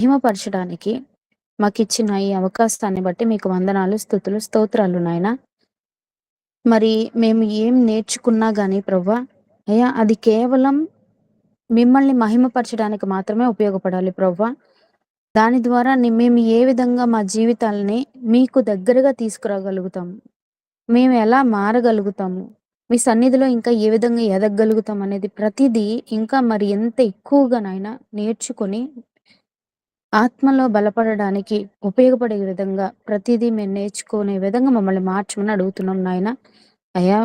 మహిమపరచడానికి మాకిచ్చిన ఈ అవకాశాన్ని బట్టి మీకు వందనాలు, స్తుతులు, స్తోత్రాలు నాయనా. మరి మేము ఏం నేర్చుకున్నా గాని ప్రభువా, అయ్యా అది కేవలం మిమ్మల్ని మహిమపరచడానికి మాత్రమే ఉపయోగపడాలి ప్రభువా. దాని ద్వారా మేము ఏ విధంగా మా జీవితాల్ని మీకు దగ్గరగా తీసుకురాగలుగుతాము. మేము ఎలా మారగలుగుతాము. మీ సన్నిధిలో ఇంకా ఏ విధంగా ఎదగగలుగుతాం అనేది ప్రతీదీ ఇంకా మరి ఎంత ఎక్కువగా నాయనా నేర్చుకొని ఆత్మలో బలపడడానికి ఉపయోగపడే విధంగా ప్రతీదీ మేము నేర్చుకునే విధంగా మమ్మల్ని మార్చమని అడుగుతున్నాం నాయన. అయ్యా,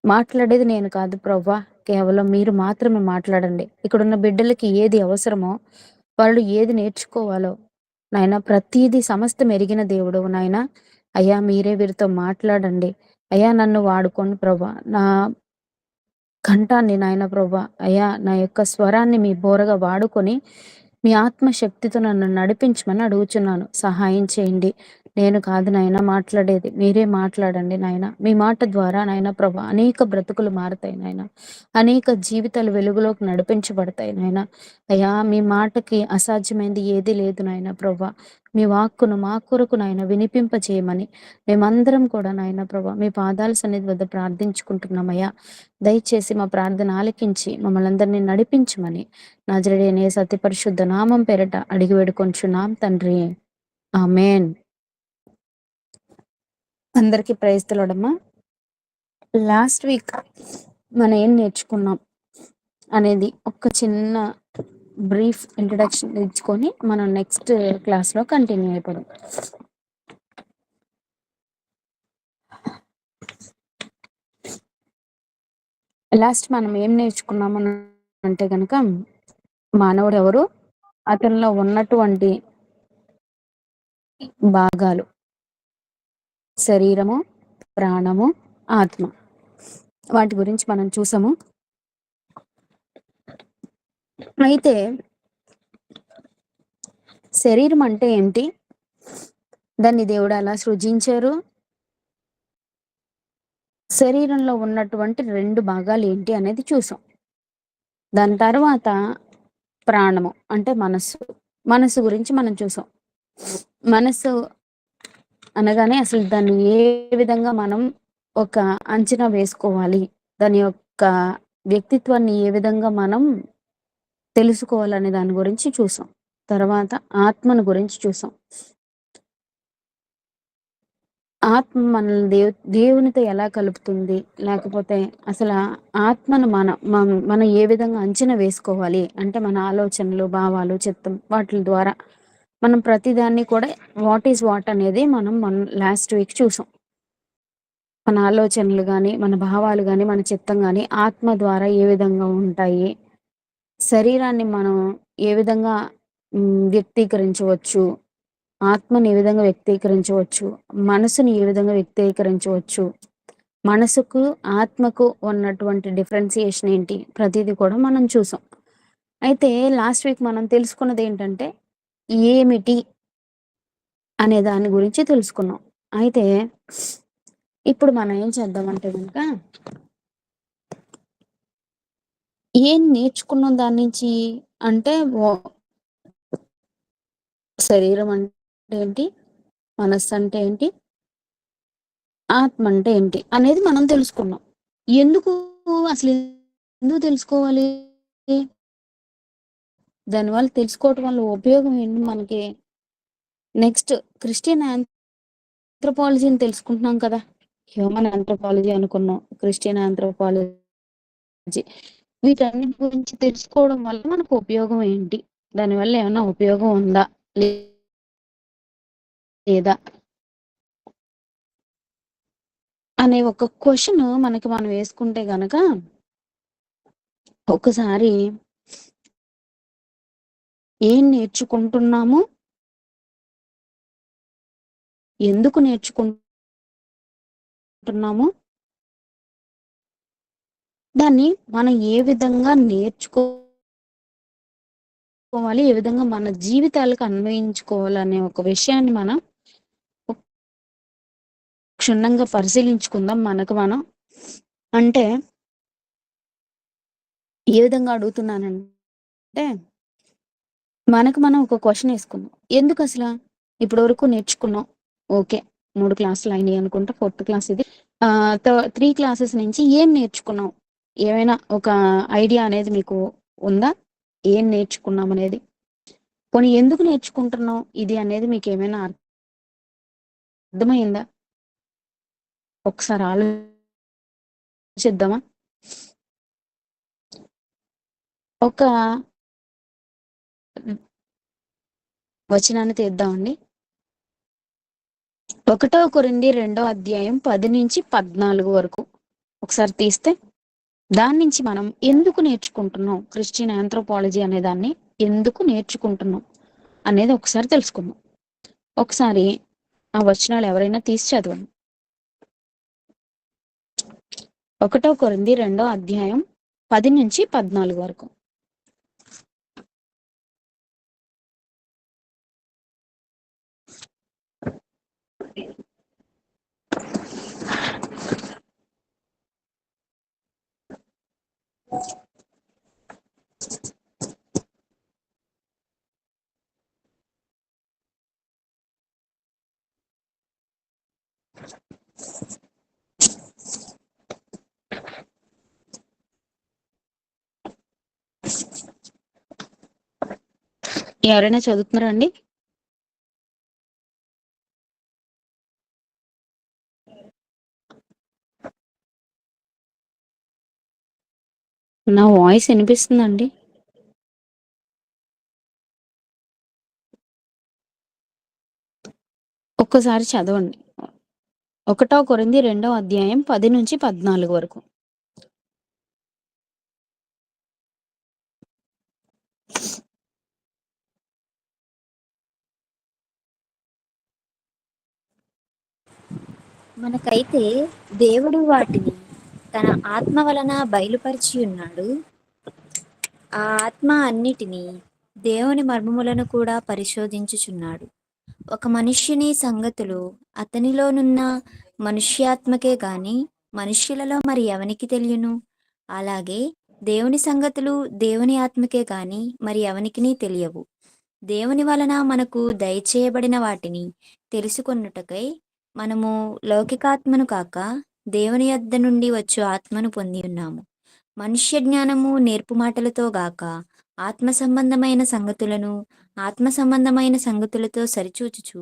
మాట్లాడేది నేను కాదు ప్రవ్వా, కేవలం మీరు మాత్రమే మాట్లాడండి. ఇక్కడున్న బిడ్డలకి ఏది అవసరమో, వాళ్ళు ఏది నేర్చుకోవాలో నాయన ప్రతీదీ సమస్తం ఎరిగిన దేవుడవు నాయన. అయ్యా, మీరే వీరితో మాట్లాడండి. అయ్యా, నన్ను వాడుకోండి ప్రభా. నా కంఠాన్ని నాయన ప్రభా, అయ్యా నా యొక్క స్వరాన్ని మీ బోరగా వాడుకొని మీ ఆత్మశక్తితో నన్ను నడిపించమని అడుగుచున్నాను. సహాయం చేయండి. నేను కాదు నాయన మాట్లాడేది, మీరే మాట్లాడండి నాయన. మీ మాట ద్వారా నాయన ప్రభా అనేక బ్రతుకులు మారుతాయి నాయన. అనేక జీవితాలు వెలుగులోకి నడిపించబడతాయి నాయన. అయ్యా, మీ మాటకి అసాధ్యమైంది ఏది లేదు నాయన ప్రభా. మీ వాక్కును మా కొరకు నాయన వినిపింపచేయమని మేమందరం కూడా నాయన ప్రభా మీ పాదాల సన్నిధి వద్ద ప్రార్థించుకుంటున్నామయ్యా. దయచేసి మా ప్రార్థన ఆలకించి మమ్మల్ని అందరినీ నడిపించమని నజరేయుడైన యేసు అతి పరిశుద్ధ నామం పేరట అడిగి వేడుకొంచున్నాం తండ్రి. ఆమేన్. అందరికీ ప్రైజ్ ది లార్డ్ అమ్మా. లాస్ట్ వీక్ మనం ఏం నేర్చుకున్నాం అనేది ఒక చిన్న బ్రీఫ్ ఇంట్రడక్షన్ ఇచ్చుకొని మనం నెక్స్ట్ క్లాస్ లో కంటిన్యూ అయిపోదాం. లాస్ట్ మనం ఏం నేర్చుకున్నాము అంటే కనుక, మానవుడు ఎవరు, అతనిలో ఉన్నటువంటి భాగాలు శరీరము, ప్రాణము, ఆత్మ, వాటి గురించి మనం చూసాము. అయితే శరీరం అంటే ఏంటి, దాన్ని దేవుడు ఎలా సృజించారు, శరీరంలో ఉన్నటువంటి 2 భాగాలు ఏంటి అనేది చూసాం. దాని తర్వాత ప్రాణము అంటే మనస్సు గురించి మనం చూసాం. మనస్సు అనగానే అసలు దాన్ని ఏ విధంగా మనం ఒక అంచనా వేసుకోవాలి, దాని యొక్క వ్యక్తిత్వాన్ని ఏ విధంగా మనం తెలుసుకోవాలనే దాని గురించి చూసాం. తర్వాత ఆత్మను గురించి చూసాం. ఆత్మ మనల్ని దేవునితో ఎలా కలుపుతుంది, లేకపోతే అసలు ఆత్మను మనం ఏ విధంగా అంచనా వేసుకోవాలి అంటే మన ఆలోచనలు, భావాలు, చిత్తం వాటి ద్వారా మనం ప్రతిదాన్ని కూడా వాట్ ఈజ్ వాట్ అనేది మనం లాస్ట్ వీక్ చూసాం. మన ఆలోచనలు కానీ, మన భావాలు కానీ, మన చిత్తం కానీ ఆత్మ ద్వారా ఏ విధంగా ఉంటాయి, శరీరాన్ని మనం ఏ విధంగా వ్యక్తీకరించవచ్చు, ఆత్మని ఏ విధంగా వ్యక్తీకరించవచ్చు, మనసుని ఏ విధంగా వ్యక్తీకరించవచ్చు, మనసుకు ఆత్మకు ఉన్నటువంటి డిఫరెన్సియేషన్ ఏంటి, ప్రతిదీ కూడా మనం చూసాం. అయితే లాస్ట్ వీక్ మనం తెలుసుకున్నది ఏంటంటే ఏమిటి అనే దాని గురించి తెలుసుకున్నాం. అయితే ఇప్పుడు మనం ఏం చేద్దామంటే కనుక, ఏం నేర్చుకున్నాం దాని నుంచి అంటే, శరీరం అంటే ఏంటి, మనస్సు అంటే ఏంటి, ఆత్మ అంటే ఏంటి అనేది మనం తెలుసుకున్నాం. అసలు ఎందుకు తెలుసుకోవాలి, దానివల్ల తెలుసుకోవటం వల్ల ఉపయోగం ఏంటి మనకి, నెక్స్ట్ క్రిస్టియన్ ఆంథ్రోపాలజీని తెలుసుకుంటున్నాం కదా. హ్యూమన్ ఆంథ్రోపాలజీ అనుకున్నాం, క్రిస్టియన్ ఆంథ్రోపాలజీ, వీటన్నిటి గురించి తెలుసుకోవడం వల్ల మనకు ఉపయోగం ఏంటి, దానివల్ల ఏమైనా ఉపయోగం ఉందా లేదా అనే ఒక క్వశ్చన్ మనకి మనం వేసుకుంటే గనక, ఒకసారి ఏం నేర్చుకుంటున్నాము, ఎందుకు నేర్చుకుంటున్నాము, దాన్ని మనం ఏ విధంగా నేర్చుకోవాలి, ఏ విధంగా మన జీవితాలకు అన్వయించుకోవాలనే ఒక విషయాన్ని మనం క్షుణ్ణంగా పరిశీలించుకుందాం. మనకు మనం అంటే ఏ విధంగా అడుగుతున్నానంటే, మనకు మనం ఒక క్వెషన్ ఏసుకుందాం. ఎందుకసల? ఇప్పటి వరకు నేర్చుకున్నాం. ఓకే. 3 క్లాసులు అయినాయి అనుకుంటా. ఫోర్త్ క్లాస్ ఇది. 3 క్లాసెస్ నుంచి ఏం నేర్చుకున్నాం? ఏమైనా ఒక ఐడియా అనేది మీకు ఉందా? ఏం నేర్చుకున్నాం అనేది? పోనీ ఎందుకు నేర్చుకుంటున్నాం ఇది అనేది మీకేమైనా అర్థమయిందా? ఒకసారి ఆలోచిద్దామా? ఒక వచనాన్ని తీద్దామండి. 1 కొరింథీ 2 అధ్యాయం 10-14 వరకు ఒకసారి తీస్తే, దాని నుంచి మనం ఎందుకు నేర్చుకుంటున్నాం? క్రిస్టియన్ ఆంథ్రోపాలజీ అనే దాన్ని ఎందుకు నేర్చుకుంటున్నాం అనేది ఒకసారి తెలుసుకుందాం. ఒకసారి ఆ వచనాలు ఎవరైనా తీసి చదవండి. 1 కొరింథీ 2 అధ్యాయం 10-14 వరకు. ఎవరైనా చదువుతున్నారా అండి? నా వాయిస్ వినిపిస్తుందండి? ఒక్కసారి చదవండి. 1 కొరింథీ 2 అధ్యాయం 10-14 వరకు. మనకైతే దేవుడు వాటిని తన ఆత్మ వలన బయలుపరిచి ఉన్నాడు. ఆ ఆత్మ అన్నిటినీ దేవుని మర్మములను కూడా పరిశోధించుచున్నాడు. ఒక మనుష్యుని సంగతులు అతనిలోనున్న మనుష్యాత్మకే గాని మనుష్యులలో మరి ఎవనికి తెలియను? అలాగే దేవుని సంగతులు దేవుని ఆత్మకే గాని మరి ఎవనికిని తెలియవు. దేవుని వలన మనకు దయచేయబడిన వాటిని తెలుసుకొనుటకై మనము లౌకికాత్మను కాక దేవుని యొద్ద నుండి వచ్చు ఆత్మను పొంది ఉన్నాము. మనుష్య జ్ఞానము నేర్పు మాటలతో గాక ఆత్మ సంబంధమైన సంగతులను ఆత్మ సంబంధమైన సంగతులతో సరిచూచుచు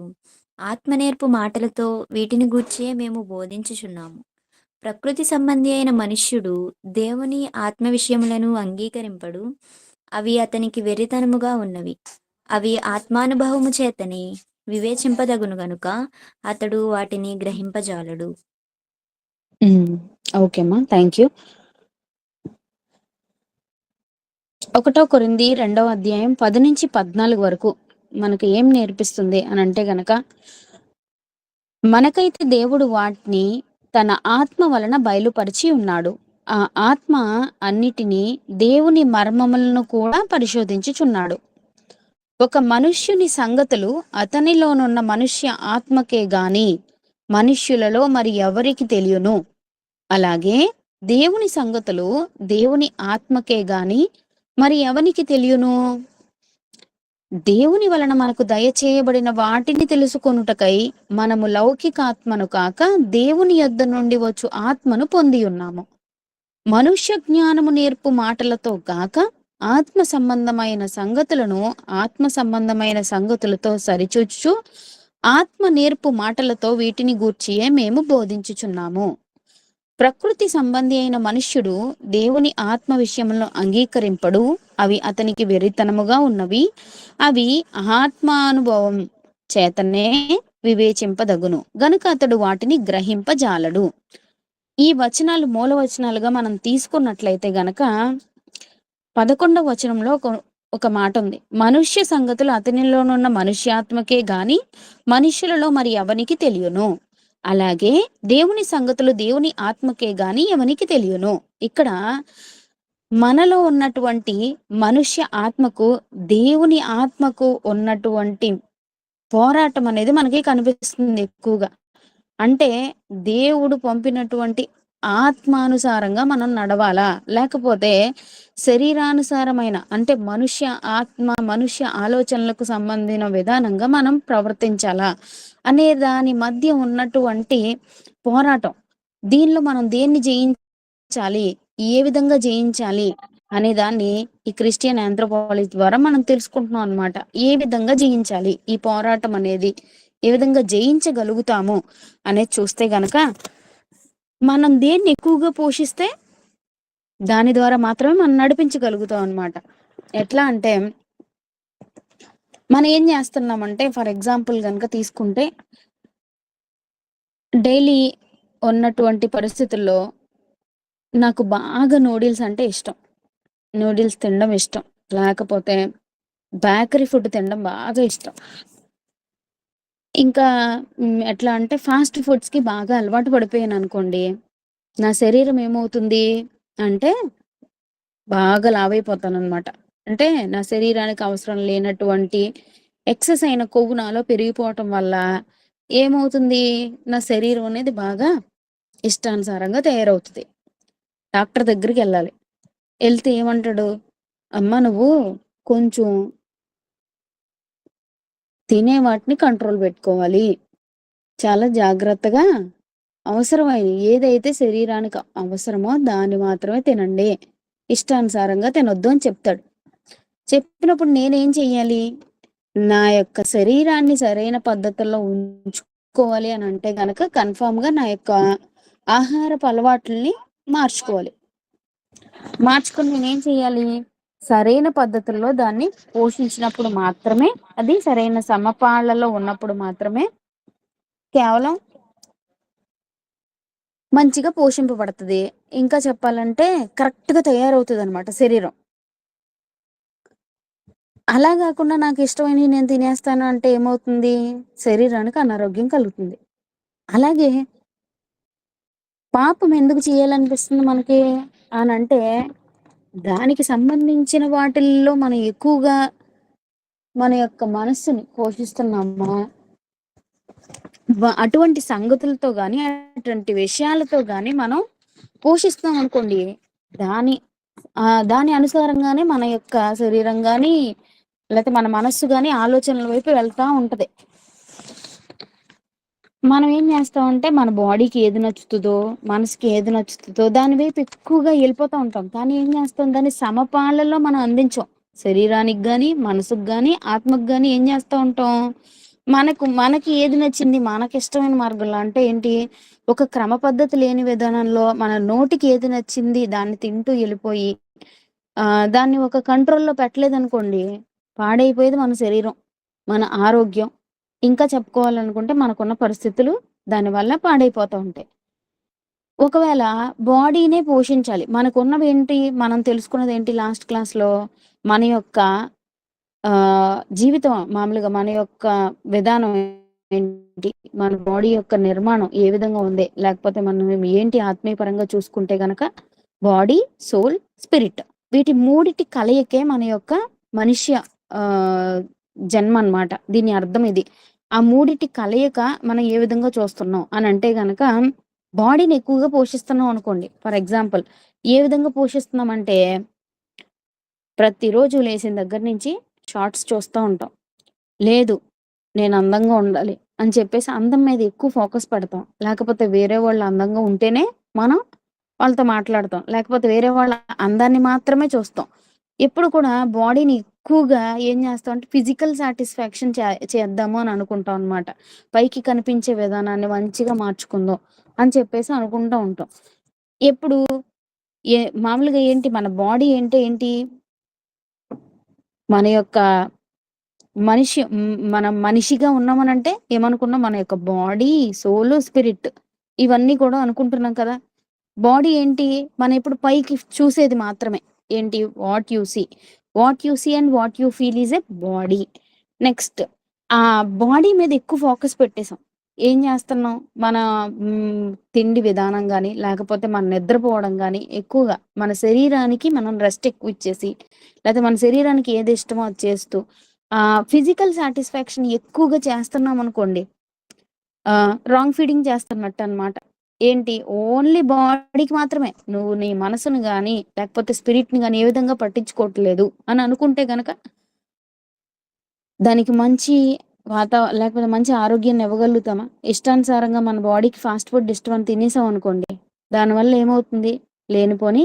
ఆత్మ నేర్పు మాటలతో వీటిని గూర్చే మేము బోధించుచున్నాము. ప్రకృతి సంబంధి అయిన మనుష్యుడు దేవుని ఆత్మ విషయములను అంగీకరింపడు. అవి అతనికి వెర్రితనముగా ఉన్నవి. అవి ఆత్మానుభవము చేతనే వివేచింపదగును గనుక అతడు వాటిని గ్రహింపజాలడు. ఓకే అమ్మా, థ్యాంక్ యూ. 1 కొరింథీ 2 అధ్యాయం 10-14 వరకు మనకు ఏం నేర్పిస్తుంది అని అంటే గనక, మనకైతే దేవుడు వాటిని తన ఆత్మ వలన బయలుపరిచి ఉన్నాడు. ఆ ఆత్మ అన్నిటినీ దేవుని మర్మములను కూడా పరిశోధించుచున్నాడు. ఒక మనుష్యుని సంగతులు అతనిలోనున్న మనుష్య ఆత్మకే గాని మనుష్యులలో మరి ఎవరికి తెలియను. అలాగే దేవుని సంగతులు దేవుని ఆత్మకే గాని మరి ఎవనికి తెలియను? దేవుని వలన మనకు దయచేయబడిన వాటిని తెలుసుకొనుటకై మనము లౌకికాత్మను కాక దేవుని యొద్ద నుండి వచ్చు ఆత్మను పొంది ఉన్నాము. మనుష్య జ్ఞానము నేర్పు మాటలతో గాక ఆత్మ సంబంధమైన సంగతులతో సరిచూచు ఆత్మ నేర్పు మాటలతో వీటిని గూర్చియే మేము బోధించుచున్నాము. ప్రకృతి సంబంధి అయిన మనుష్యుడు దేవుని ఆత్మ విషయములను అంగీకరింపడు. అవి అతనికి వెర్రితనముగా ఉన్నవి. అవి ఆత్మానుభవం చేతనే వివేచింపదగును గనుక అతడు వాటిని గ్రహింపజాలడు. ఈ వచనాలు మూల వచనాలుగా మనం తీసుకున్నట్లయితే గనక 11వ వచనంలో ఒక మాట ఉంది. మనుష్య సంగతులు అతనిలోనున్న మనుష్యాత్మకే గాని మనుష్యులలో మరి ఎవనికి తెలియను. అలాగే దేవుని సంగతులు దేవుని ఆత్మకే గాని ఎవనికి తెలియను. ఇక్కడ మనలో ఉన్నటువంటి మనుష్య ఆత్మకు దేవుని ఆత్మకు ఉన్నటువంటి పోరాటం అనేది మనకి కనిపిస్తుంది ఎక్కువగా. అంటే దేవుడు పంపినటువంటి ఆత్మానుసారంగా మనం నడవాలా? లేకపోతే శరీరానుసారమైన అంటే మనుష్య ఆలోచనలకు సంబంధించిన విధానంగా మనం ప్రవర్తించాలా? అనే దాని మధ్య ఉన్నటువంటి పోరాటం. దీనిలో మనం దేన్ని జయించాలి? ఏ విధంగా జయించాలి? అనే దాన్ని ఈ క్రిస్టియన్ ఆంథ్రోపాలజీ ద్వారా మనం తెలుసుకుంటున్నాం అన్నమాట. ఏ విధంగా జయించాలి? ఈ పోరాటం అనేది ఏ విధంగా జయించగలుగుతాము అనేది చూస్తే గనక మనం దేన్ని ఎక్కువగా పోషిస్తే దాని ద్వారా మాత్రమే మనం నడిపించగలుగుతాం అన్నమాట. ఎట్లా అంటే మనం ఏం చేస్తున్నామంటే ఫర్ ఎగ్జాంపుల్ గనక తీసుకుంటే డైలీ ఉన్నటువంటి పరిస్థితుల్లో నాకు బాగా నూడిల్స్ అంటే ఇష్టం. నూడిల్స్ తినడం ఇష్టం. లేకపోతే బేకరీ ఫుడ్ తినడం బాగా ఇష్టం. ఇంకా ఎట్లా అంటే ఫాస్ట్ ఫుడ్స్‌కి బాగా అలవాటు పడిపోయాననుకోండి. నా శరీరం ఏమవుతుంది అంటే బాగా లావైపోతాననమాట. అంటే నా శరీరానికి అవసరం లేనటువంటి ఎక్సెస్ అయిన కొవ్వు నాలో పెరిగిపోవటం వల్ల ఏమవుతుంది? నా శరీరం అనేది బాగా ఇష్టానుసారంగా తయారవుతది. డాక్టర్ దగ్గరికెళ్ళాలి. ఎళ్తే ఏమంటాడు? "అమ్మ నువ్వు కొంచెం తినే వాటిని కంట్రోల్ పెట్టుకోవాలి. చాలా జాగ్రత్తగా ఏదైతే శరీరానికి అవసరమో దాన్ని మాత్రమే తినండి. ఇష్టానుసారంగా తినొద్దు" అని చెప్తాడు. చెప్పినప్పుడు నేనేం చెయ్యాలి? నా యొక్క శరీరాన్ని సరైన పద్ధతుల్లో ఉంచుకోవాలి అనంటే గనక కన్ఫర్మ్‌గా నా యొక్క ఆహారపు అలవాట్లని మార్చుకోవాలి. మార్చుకొని నేనేం చేయాలి? సరైన పద్ధతుల్లో దాన్ని పోషించినప్పుడు మాత్రమే అది సరైన సమపాళ్లలో ఉన్నప్పుడు మాత్రమే కేవలం మంచిగా పోషింపబడతది. ఇంకా చెప్పాలంటే కరెక్ట్‌గా తయారవుతదనమాట శరీరం. అలా గాకుండా నాకిష్టమైనయి నేను తినేస్తాను అంటే ఏమవుతుంది? శరీరానికి అనారోగ్యం కలుగుతుంది. అలాగే పాపం ఎందుకు చేయాలనిపిస్తుంది మనకి అనంటే, దానికి సంబంధించిన వాటిల్లో మనం ఎక్కువగా మన యొక్క మనస్సుని పోషిస్తున్నామా? అటువంటి సంగతులతో గాని, అటువంటి విషయాలతో గాని మనం పోషిస్తున్నామనుకోండి, దాని దాని అనుసారంగానే మన యొక్క శరీరం గాని, లేతే మన మనస్సు గాని ఆలోచనల వైపు వెళ్తా ఉంటది. మనం ఏం చేస్తామంటే మన బాడీకి ఏది నచ్చుతదో, మనసుకి ఏది నచ్చుతదో దాని వైపు ఎక్కువగా ఎళ్ళిపోతా ఉంటాం. కానీ ఏం చేస్తాం దాన్ని సమపాళ్లలో మనం అందించం. శరీరానికి గాని, మనసుకు గాని, ఆత్మకు గాని ఏం చేస్తా ఉంటాం? మనకి ఏది నచ్చింది మనకిష్టమైన మార్గంలో అంటే ఏంటి? ఒక క్రమ పద్ధతి లేని విధానంలో మన నోటికి ఏది నచ్చింది దాన్ని తింటూ ఎళ్ళిపోయి దాన్ని ఒక కంట్రోల్‌లో పెట్టలేదనుకోండి, పాడైపోయేది మన శరీరం, మన ఆరోగ్యం. ఇంకా చెప్పుకోవాలనుకుంటే మనకున్న పరిస్థితులు దానివల్ల పాడైపోతా ఉంటాయి. ఒకవేళ బాడీనే పోషించాలి. మనకున్నవేంటి? మనం తెలుసుకున్నదేంటి లాస్ట్ క్లాస్‌లో? మన యొక్క జీవితం మామూలుగా మన యొక్క విధానం ఏంటి? మన బాడీ యొక్క నిర్మాణం ఏ విధంగా ఉంది? లేకపోతే మనం ఏంటి ఆత్మీయ పరంగా చూసుకుంటే గనక బాడీ, సోల్, స్పిరిట్. వీటి మూడిటి కలయికే మన యొక్క మనిషి ఆహ్, జన్మ అన్నమాట. దీని అర్థం ఇది. ఆ మూడిటి కలయిక మనం ఏ విధంగా చూస్తున్నాం అనంటే గనక బాడీని ఎక్కువగా పోషిస్తున్నాం అనుకోండి. ఫర్ ఎగ్జాంపుల్ ఏ విధంగా పోషిస్తున్నామంటే ప్రతిరోజు లేసిన దగ్గర నుంచి షార్ట్స్ చూస్తా ఉంటాం. లేదు నేను అందంగా ఉండాలి అని చెప్పేసి అందం మీద ఎక్కువ ఫోకస్ పెడతాం. లేకపోతే వేరే వాళ్ళు అందంగా ఉంటేనే మనం వాళ్ళతో మాట్లాడతాం. లేకపోతే వేరే వాళ్ళ అందాన్ని మాత్రమే చూస్తాం. ఎప్పుడు కూడా బాడీని ఎక్కువగా ఏం చేస్తాం అంటే ఫిజికల్ సాటిస్ఫాక్షన్ చేద్దాము అని అనుకుంటాం అనమాట. పైకి కనిపించే విధానాన్ని మంచిగా మార్చుకుందాం అని చెప్పేసి అనుకుంటా ఉంటాం. ఎప్పుడు మామూలుగా ఏంటి మన బాడీ అంటే ఏంటి? మన యొక్క మనం మనిషిగా ఉన్నామనంటే ఏమనుకున్నాం మన యొక్క బాడీ, సోలు, స్పిరిట్ ఇవన్నీ కూడా అనుకుంటున్నాం కదా! బాడీ ఏంటి? మనం ఎప్పుడు పైకి చూసేది మాత్రమే. ఏంటి? What you see. What you see and what you feel is a body. Next ఆ బాడీ మీద ఎక్కువ ఫోకస్ పెట్టేసాం. ఏం చేస్తున్నాం? మన తిండి విధానం గాని, లేకపోతే మనం నిద్రపోవడం గాని, ఎక్కువగా మన శరీరానికి మనం రెస్ట్ ఎక్కువ ఇచ్చేసి, లేతే మన శరీరానికి ఏది ఇష్టమో అది చేస్తూ, ఫిజికల్ సాటిస్ఫాక్షన్ ఎక్కువగా చేస్తున్నామనుకోండి, రాంగ్ ఫీడింగ్ చేస్తున్నట్టనమాట. ఏంటి ఓన్లీ బాడీకి మాత్రమే. నువ్వు నీ మనసును గాని, లేకపోతే స్పిరిట్‌ని గాని ఏ విధంగా పట్టించుకోవట్లేదు అని అనుకుంటే గనక, దానికి మంచి లేకపోతే మంచి ఆరోగ్యాన్ని ఇవ్వగలుగుతామా? ఇష్టానుసారంగా మన బాడీకి ఫాస్ట్ ఫుడ్ ఇష్టం అని తినేసామనుకోండి, దానివల్ల ఏమవుతుంది? లేనిపోని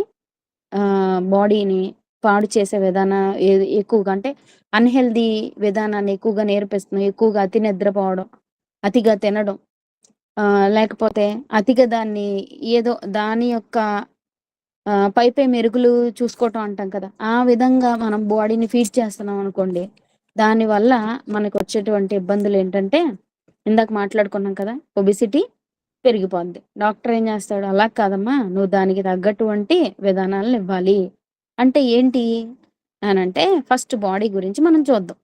బాడీని పాడు చేసే విధానం ఎక్కువగా అంటే అన్‌హెల్తీ విధానాన్ని ఎక్కువగా నేర్పిస్తున్నాం. ఎక్కువగా అతి నిద్రపోవడం, అతిగా తినడం, లేకపోతే అతిగా దాన్ని ఏదో దాని యొక్క పైపై మెరుగులు చూసుకోవటం అంటాం కదా! ఆ విధంగా మనం బాడీని ఫీడ్ చేస్తున్నాం అనుకోండి. దానివల్ల మనకొచ్చేటువంటి ఇబ్బందులేంటంటే, ఇందాక మాట్లాడుకున్నాం కదా! ఒబెసిటీ పెరిగిపోద్ది. డాక్టర్ ఏం చేస్తాడు? అలా కాదమ్మా! నువ్వు దానికి తగ్గటువంటి విధానాలనివ్వాలి. అంటే ఏంటి అనంటే, ఫస్ట్ బాడీ గురించి మనం చూద్దాం.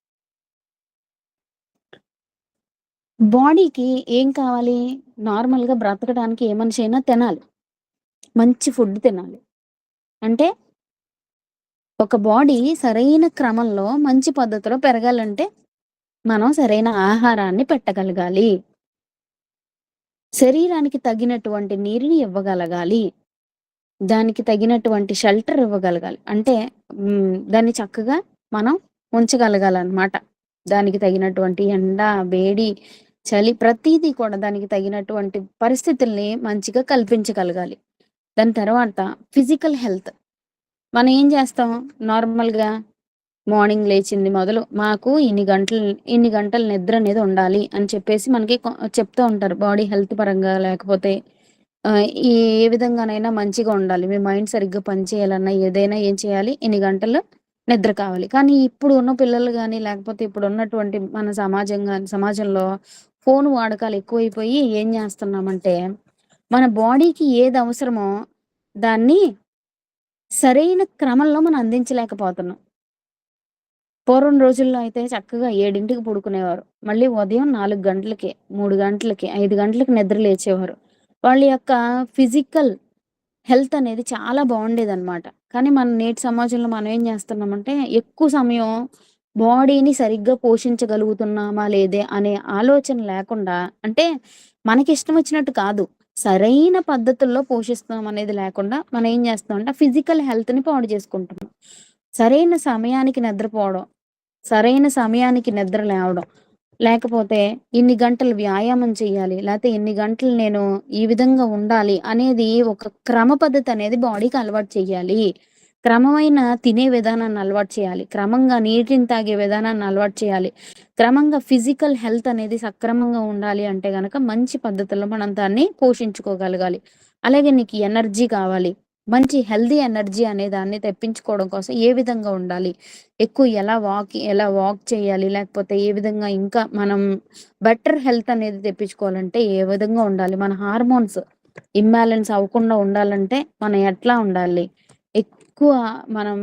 బాడీకి ఏం కావాలి? నార్మల్‌గా బ్రతకడానికి ఏ మనిషి అయినా తినాలి. మంచి ఫుడ్ తినాలి. అంటే ఒక బాడీ సరైన క్రమంలో మంచి పద్ధతిలో పెరగాలంటే, మనం సరైన ఆహారాన్ని పెట్టగలగాలి. శరీరానికి తగినటువంటి నీరుని ఇవ్వగలగాలి. దానికి తగినటువంటి షెల్టర్ ఇవ్వగలగాలి. అంటే దాన్ని చక్కగా మనం ఉంచగలగాలనమాట. దానికి తగినటువంటి ఎండ, వేడి, చలి ప్రతీదీ కూడా దానికి తగినటువంటి పరిస్థితుల్ని మంచిగా కల్పించగలగాలి. దాని తర్వాత ఫిజికల్ హెల్త్. మనం ఏం చేస్తాం నార్మల్‌గా మార్నింగ్ లేచింది మొదలు మాకు ఇన్ని గంటలు నిద్ర అనేది ఉండాలి అని చెప్పేసి మనకి చెప్తూ ఉంటారు. బాడీ హెల్త్ పరంగా లేకపోతే ఏ విధంగానైనా మంచిగా ఉండాలి. మీ మైండ్ సరిగ్గా పనిచేయాలన్నా ఏదైనా ఏం చేయాలి? ఇన్ని గంటలు నిద్ర కావాలి. కానీ ఇప్పుడు ఉన్న పిల్లలు గాని, లేకపోతే ఇప్పుడున్నటువంటి మన సమాజంలో ఫోను వాడకాలు ఎక్కువైపోయి ఏం చేస్తున్నామంటే, మన బాడీకి ఏది అవసరమో దాన్ని సరైన క్రమంలో మనం అందించలేకపోతున్నాం. పూర్వం రోజుల్లో అయితే చక్కగా 7కి పడుకునేవారు. మళ్ళీ ఉదయం 4 గంటలకి, 3 గంటలకి, 5 గంటలకి నిద్ర లేచేవారు. వాళ్ళ యొక్క ఫిజికల్ హెల్త్ అనేది చాలా బావుండేదనమాట. కానీ మన నేటి సమాజంలో మనం ఏం జేస్తున్నామంటే, ఎక్కువ సమయం బాడీని సరిగ్గా పోషించగలుగుతున్నామా లేదే అనే ఆలోచన లేకుండా అంటే మనకిష్టం వచ్చినట్టు కాదు. సరైన పద్ధతుల్లో పోషిస్తున్నాం అనేది లేకుండా మనం ఏం జేస్తున్నామంటే ఫిజికల్ హెల్త్‌ని పాడు చేసుకుంటున్నాం. సరైన సమయానికి నిద్రపోవడం, సరైన సమయానికి నిద్ర లేవడం, లేకపోతే ఇన్ని గంటలు వ్యాయామం చేయాలి, లేతే ఇన్ని గంటలు నేను ఈ విధంగా ఉండాలి అనేది ఒక క్రమ పద్ధతి అనేది బాడీకి అలవాటు చేయాలి. క్రమమైన తినే విధానాన్ని అలవాటు చేయాలి. క్రమంగా నీటిని తాగే విధానాన్ని అలవాటు చేయాలి. క్రమంగా ఫిజికల్ హెల్త్ అనేది సక్రమంగా ఉండాలి అంటే గనక మంచి పద్ధతిలో మనం దాన్ని పోషించుకోగలగాలి. అలాగే నీకు ఎనర్జీ కావాలి. మంచి హెల్తీ ఎనర్జీ అనే దాన్ని తెప్పించుకోవడం కోసం ఏ విధంగా ఉండాలి? ఎక్కువ ఎలా వాక్ చేయాలి? లేకపోతే ఏ విధంగా ఇంకా మనం బెటర్ హెల్త్ అనేది తెప్పించుకోవాలంటే ఏ విధంగా ఉండాలి? మన హార్మోన్స్ ఇంబాలెన్స్ అవ్వకుండా ఉండాలంటే మనం ఎట్లా ఉండాలి? ఎక్కువ మనం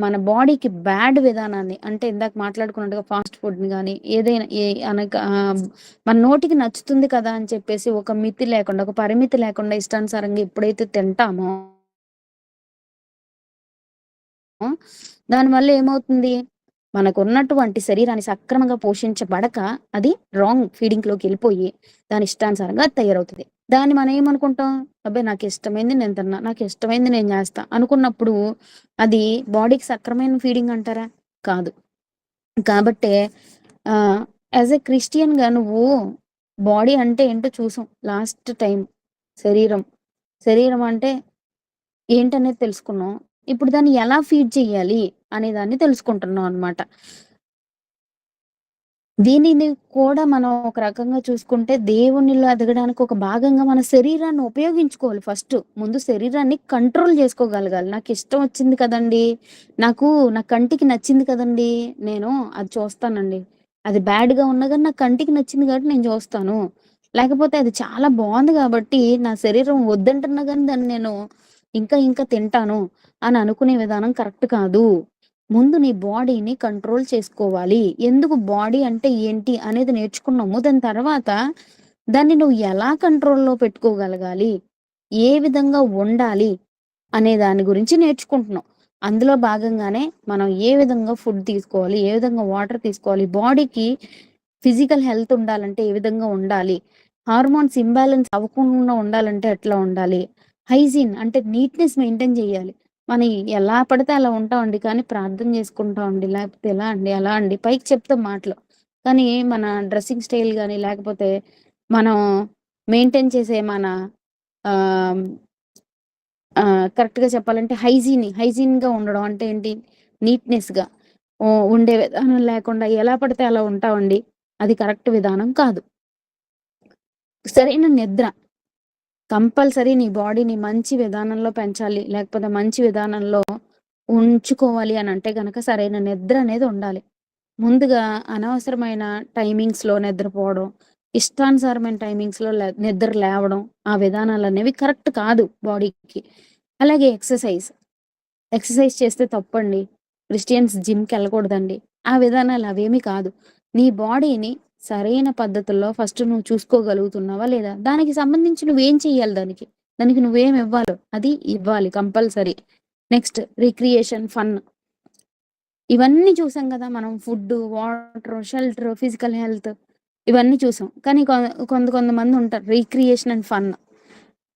మన బాడీకి బ్యాడ్ విధానాన్ని అంటే ఇందాక మాట్లాడుకున్నట్టుగా ఫాస్ట్ ఫుడ్‌ని గాని ఏదైనా మన నోటికి నచ్చుతుంది కదా! అని చెప్పేసి ఒక మితి లేకుండా, ఒక పరిమితి లేకుండా ఇష్టానుసారంగా ఎప్పుడైతే తింటామో దానివల్ల ఏమవుతుంది? మనకున్నటువంటి శరీరాన్ని సక్రమంగా పోషించబడక, అది రాంగ్ ఫీడింగ్‌లోకెళ్ళిపోయి, దాని ఇష్టానుసారంగా అది తయారవుతది. దాన్ని మనం ఏమనుకుంటాం? అబ్బాయి నాకిష్టమైంది నేను తిన్నా. నాకిష్టమైంది నేను జేస్తా. అనుకున్నప్పుడు అది బాడీకి సక్రమైన ఫీడింగ్ అంటారా? కాదు. కాబట్టే ఆహ్, యాస్ ఎ క్రిస్టియన్‌గా నువ్వు బాడీ అంటే ఏంటో చూసాం లాస్ట్ టైమ్. శరీరం. శరీరం అంటే ఏంటనేది తెలుసుకున్నాం. ఇప్పుడు దాన్ని ఎలా ఫీడ్ చెయ్యాలి అనే దాన్ని తెలుసుకుంటున్నాం అన్నమాట. దీనిని కూడా మనం ఒక రకంగా చూసుకుంటే దేవునిలో ఎదగడానికి ఒక భాగంగా మన శరీరాన్ని ఉపయోగించుకోవాలి ఫస్ట్. ముందు శరీరాన్ని కంట్రోల్ చేసుకోగలగాలి. నాకిష్టం వచ్చింది కదండీ! నా కంటికి నచ్చింది కదండీ! నేను అది చూస్తానండి. అది బ్యాడ్‌గా ఉన్నా గాని నా కంటికి నచ్చింది కాబట్టి నేను చూస్తాను. లేకపోతే అది చాలా బావుంది గాబట్టి నా శరీరం వద్దంటున్నా గాని దాన్ని నేను ఇంకా తింటాను అని అనుకునే విధానం కరెక్ట్ కాదు. ముందు నీ బాడీని కంట్రోల్ చేసుకోవాలి. ఎందుకు బాడీ అంటే ఏంటి అనేది నేర్చుకున్నాము. దాని తర్వాత దాన్ని నువ్వు ఎలా కంట్రోల్‌లో పెట్టుకోగలగాలి? ఏ విధంగా ఉండాలి? అనే దాని గురించి నేర్చుకుంటున్నాం. అందులో భాగంగానే మనం ఏ విధంగా ఫుడ్ తీసుకోవాలి? ఏ విధంగా వాటర్ తీసుకోవాలి? బాడీకి ఫిజికల్ హెల్త్ ఉండాలంటే ఏ విధంగా ఉండాలి? హార్మోన్స్ ఇంబాలెన్స్ అవ్వకుండా ఉండాలంటే ఎట్లా ఉండాలి? హైజీన్ అంటే నీట్‌నెస్ మెయింటైన్ చేయాలి. మనం ఎలా పడితే అలా ఉంటామండి. కానీ ప్రార్థన చేసుకుంటామండి. లేకపోతే ఎలా అండి, అలా అండి. పైకి చెప్తాం మాటలు. కానీ మన డ్రెస్సింగ్ స్టైల్ గాని, లేకపోతే మనం మెయింటైన్ చేసే మన ఆహ్, కరెక్ట్‌గా చెప్పాలంటే హైజీన్‌గా ఉండడం అంటే ఏంటి? నీట్‌నెస్‌గా ఉండే విధానం లేకుండా ఎలా పడితే అలా ఉంటామండి. అది కరెక్ట్ విధానం కాదు. సరైన నిద్ర కంపల్సరీ నీ బాడీని మంచి విధానంలో పెంచాలి. లేకపోతే మంచి విధానంలో ఉంచుకోవాలి అనంటే గనక సరైన నిద్ర అనేది ఉండాలి. ముందుగా అనవసరమైన టైమింగ్స్‌లో నిద్రపోవడం, ఇష్టానుసారమైన టైమింగ్స్‌లో నిద్ర లేవడం, ఆ విధానాలనేవి కరెక్ట్ కాదు బాడీకి. అలాగే ఎక్సర్సైజ్ చేస్తే తప్పండి. క్రిస్టియన్స్ జిమ్‌కెళ్ళకూడదండి. ఆ విధానాలు అవేమీ కాదు. నీ బాడీని సరైన పద్ధతుల్లో ఫస్ట్ నువ్వు చూసుకోగలుగుతున్నావా లేదా? దానికి సంబంధించి నువ్వేం చెయ్యాలి దానికి? దానికి నువ్వేమివ్వాలో అది ఇవ్వాలి కంపల్సరీ. నెక్స్ట్ రిక్రియేషన్, ఫన్ ఇవన్నీ చూసాం గదా! మనం food, water, shelter, physical health ఇవన్నీ చూసాం. కానీ కొంతమందుంటారు రిక్రియేషన్ అండ్ ఫన్.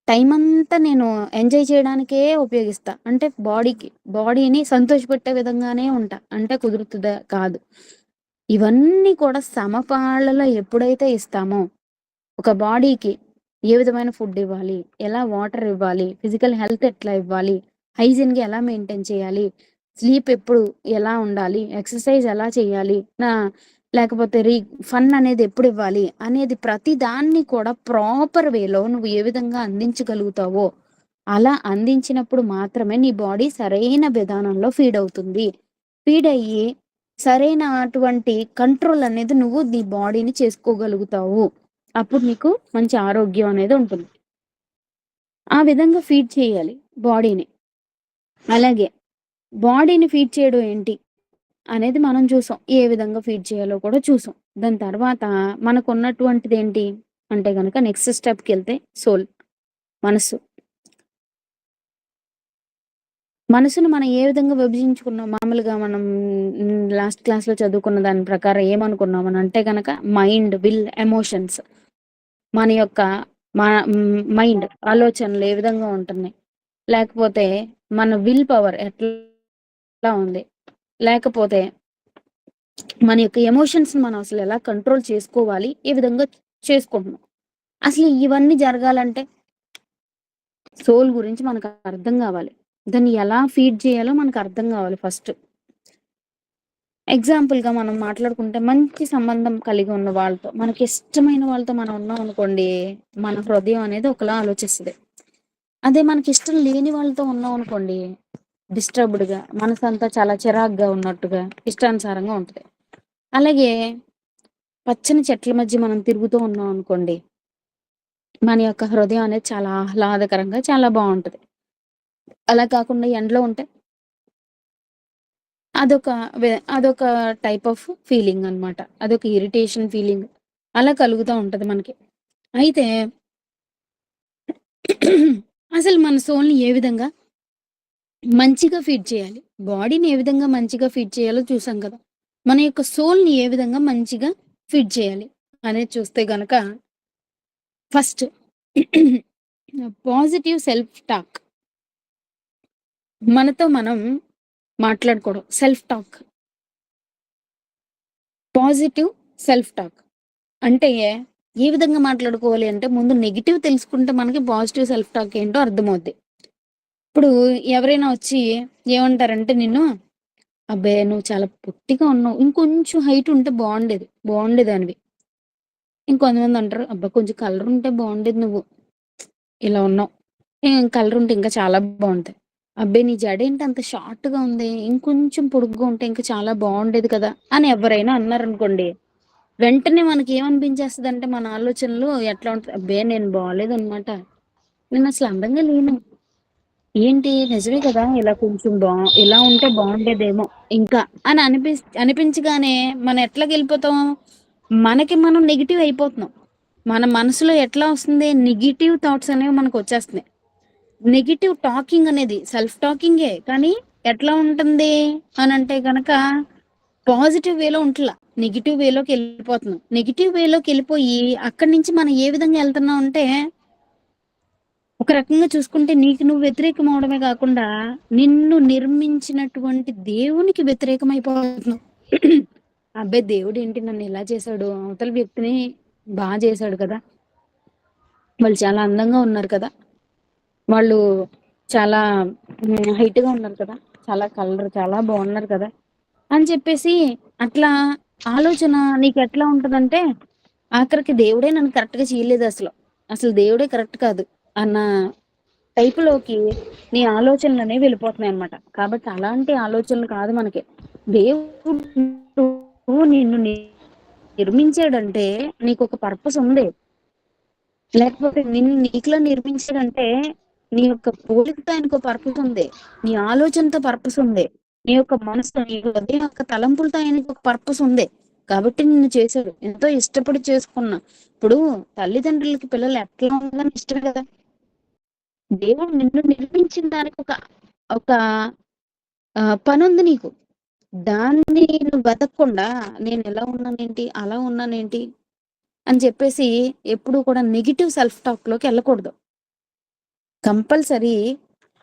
టైమంతా నేను ఎంజాయ్ చేయడానికే ఉపయోగిస్తా. అంటే బాడీని సంతోషపెట్టే విధంగానే ఉంటా. అంటే కుదురుతదా? కాదు. ఇవన్నీ కూడా సమపాళ్లలో ఎప్పుడైతే ఇస్తామో, ఒక బాడీకి ఏ విధమైన ఫుడ్ ఇవ్వాలి? ఎలా వాటర్ ఇవ్వాలి? ఫిజికల్ హెల్త్ ఎట్లా ఇవ్వాలి? హైజీన్‌గా ఎలా మెయింటైన్ చేయాలి? స్లీప్ ఎప్పుడు ఎలా ఉండాలి? ఎక్సర్సైజ్ ఎలా చేయాలి? లేకపోతే ఫన్ అనేది ఎప్పుడు ఇవ్వాలి? అనేది ప్రతి దాన్ని కూడా ప్రాపర్ వేలో నువ్వు ఏ విధంగా అందించగలుగుతావో, అలా అందించినప్పుడు మాత్రమే నీ బాడీ సరైన విధానంలో ఫీడ్ అవుతుంది. ఫీడ్ అయ్యి సరైన అటువంటి కంట్రోల్ అనేది నువ్వు నీ బాడీని చేసుకోగలుగుతావు. అప్పుడు నీకు మంచి ఆరోగ్యం అనేది ఉంటుంది. ఆ విధంగా ఫీడ్ చేయాలి బాడీని. అలాగే బాడీని ఫీడ్ చేయడం ఏంటి అనేది మనం చూసాం. ఏ విధంగా ఫీడ్ చేయాలో కూడా చూసాం. దాని తర్వాత మనకున్నటువంటిదేంటి అంటే గనక నెక్స్ట్ స్టెప్‌కెళ్తే సోల్ మనసు. మనసును మనం ఏ విధంగా విభజించుకున్నాం మామూలుగా మనం లాస్ట్ క్లాస్‌లో చదువుకున్న దాని ప్రకారం ఏమనుకున్నాం అనంటే గనక మైండ్, విల్, ఎమోషన్స్ మన యొక్క మైండ్ ఆలోచనలు ఏ విధంగా ఉంటున్నాయి. లేకపోతే మన విల్ పవర్ ఎట్లా ఉంది. లేకపోతే మన యొక్క ఎమోషన్స్‌ని మనం అసలు ఎలా కంట్రోల్ చేసుకోవాలి? ఏ విధంగా చేసుకుంటున్నాం. అసలు ఇవన్నీ జరగాలంటే సోల్ గురించి మనకు అర్థం గావాలి. దాన్ని ఎలా ఫీడ్ చేయాలో మనకు అర్థం గావాలి ఫస్ట్. ఎగ్జాంపుల్‌గా మనం మాట్లాడుకుంటే మంచి సంబంధం కలిగి ఉన్న వాళ్ళతో, మనకిష్టమైన వాళ్ళతో మనం ఉన్నామనుకోండి, మన హృదయం అనేది ఒకలా ఆలోచిస్తది. అదే మనకిష్టం లేని వాళ్ళతో ఉన్నామనుకోండి, డిస్టర్బ్డ్‌గా మనసంతా చాలా చిరాకుగా ఉన్నట్టుగా, ఇష్టానుసారంగా ఉంటది. అలాగే పచ్చని చెట్ల మధ్య మనం తిరుగుతూ ఉన్నాం అనుకోండి, మన యొక్క హృదయం అనేది చాలా ఆహ్లాదకరంగా చాలా బావుంటది. అలా కాకుండా ఎండలో ఉంటే అదొక అదొక టైప్ ఆఫ్ ఫీలింగ్ అనమాట. అదొక ఇరిటేషన్ ఫీలింగ్ అలా కలుగుతా ఉంటది మనకి. అయితే అసలు మన సోల్‌ని ఏ విధంగా మంచిగా ఫీడ్ చేయాలి? బాడీని ఏ విధంగా మంచిగా ఫీడ్ చేయాలో చూసాం కదా! మన యొక్క సోల్‌ని ఏ విధంగా మంచిగా ఫీడ్ చేయాలి అనేది చూస్తే గనక ఫస్ట్ పాజిటివ్ సెల్ఫ్ టాక్. మనతో మనం మాట్లాడుకోవడం. Self talk. Positive self talk. అంటే ఏ విధంగా మాట్లాడుకోవాలి అంటే ముందు నెగెటివ్ తెలుసుకుంటే మనకి పాజిటివ్ సెల్ఫ్ టాక్ ఏంటో అర్థమవుద్ది. ఇప్పుడు ఎవరైనా వచ్చి ఏమంటారంటే నిన్ను, "అబ్బే! నువ్వు చాలా పొట్టిగా ఉన్నావు. ఇంకొంచెం హైట్ ఉంటే బావుండేదానివి." ఇంకొంతమంది అంటారు, "అబ్బా! కొంచెం కలర్ ఉంటే బావుండేది నువ్వు. ఇలా ఉన్నావు. కలర్ ఉంటే ఇంకా చాలా బావుంటాయి." "అబ్బే! నీ జడేంటి అంత షార్ట్‌గా ఉంది. ఇంకొంచెం పొడుగ్గా ఉంటే ఇంకా చాలా బావుండేది కదా!" అని ఎవరైనా అన్నారనుకోండి, వెంటనే మనకేమనిపించేస్తదంటే మన ఆలోచనలు ఎట్లా ఉంటది, అబ్బే! నేను బాలేదనమాట. నేనసలు అందంగా లేను. ఏంటి నిజమే కదా! ఇలా ఉంటే బావుండేదేమో ఇంకా అని అనిపించగానే మనం ఎట్లాగెళ్ళిపోతాం, మనకి మనం నెగెటివ్ అయిపోతున్నాం. మన మనసులో ఎట్లా వస్తుంది, నెగెటివ్ థాట్స్ అనేవి మనకొచ్చేస్తున్నాయి. నెగెటివ్ టాకింగ్ అనేది సెల్ఫ్ టాకింగే. కానీ ఎట్లా ఉంటుంది అనంటే గనక పాజిటివ్ వేలో ఉంటలా. నెగెటివ్ వేలోకెళ్ళిపోతున్నాం. నెగెటివ్ వేలోకెళ్ళిపోయి అక్కడి నుంచి మనం ఏ విధంగా ఎళ్తున్నాం అంటే, ఒక రకంగా చూసుకుంటే నీకు నువ్వు వ్యతిరేకం అవ్వడమే గాకుండా, నిన్ను నిర్మించినటువంటి దేవునికి వ్యతిరేకమైపోతున్నావు. అబ్బే! దేవుడేంటి నన్నిలా చేశాడు, అవతల వ్యక్తిని చేశాడు కదా! వాళ్ళు చాలా అందంగా ఉన్నారు కదా! వాళ్ళు చాలా హైట్‌గా ఉన్నారు కదా! చాలా బాగున్నారు కదా! అని చెప్పేసి అట్లా ఆలోచన నీకెట్లా ఉంటదంటే, ఆఖరికి దేవుడే నన్ను కరెక్ట్‌గా చేయలేదసలు. అసలు దేవుడే కరెక్ట్ కాదు అన్న టైపులోకి నీ ఆలోచనలనేవి వెళ్ళిపోతున్నాయన్నమాట. కాబట్టి అలాంటి ఆలోచనలు కాదు మనకి. దేవుడు నిన్ను నిర్మించాడంటే నీకొక పర్పస్ ఉంది. లేకపోతే నిన్ను నీకులా నిర్మించాడంటే, నీ యొక్క పోలికతో ఆయనకో పర్పస్ ఉంది. నీ ఆలోచనతో పర్పస్ ఉంది. నీ యొక్క మనసుతో, నీ హృదయం యొక్క తలంపులతో ఆయనకి ఒక పర్పస్ ఉంది. కాబట్టి నిన్ను చేశాడు. ఎంతో ఇష్టపడి చేసుకున్నా. ఇప్పుడు తల్లిదండ్రులకి పిల్లలు ఎట్లా ఉండాలని ఇష్టమే కదా! దేవుడు నిన్ను నిర్మించిన దానికి ఒక ఒక పనుంది నీకు. దాన్ని నువ్వు వెతకకుండా నేను ఎలా ఉన్నానేంటి, అలా ఉన్నానేంటి అని చెప్పేసి ఎప్పుడూ కూడా నెగెటివ్ సెల్ఫ్ టాక్‌లోకి ఎళ్ళకూడదు. కంపల్సరీ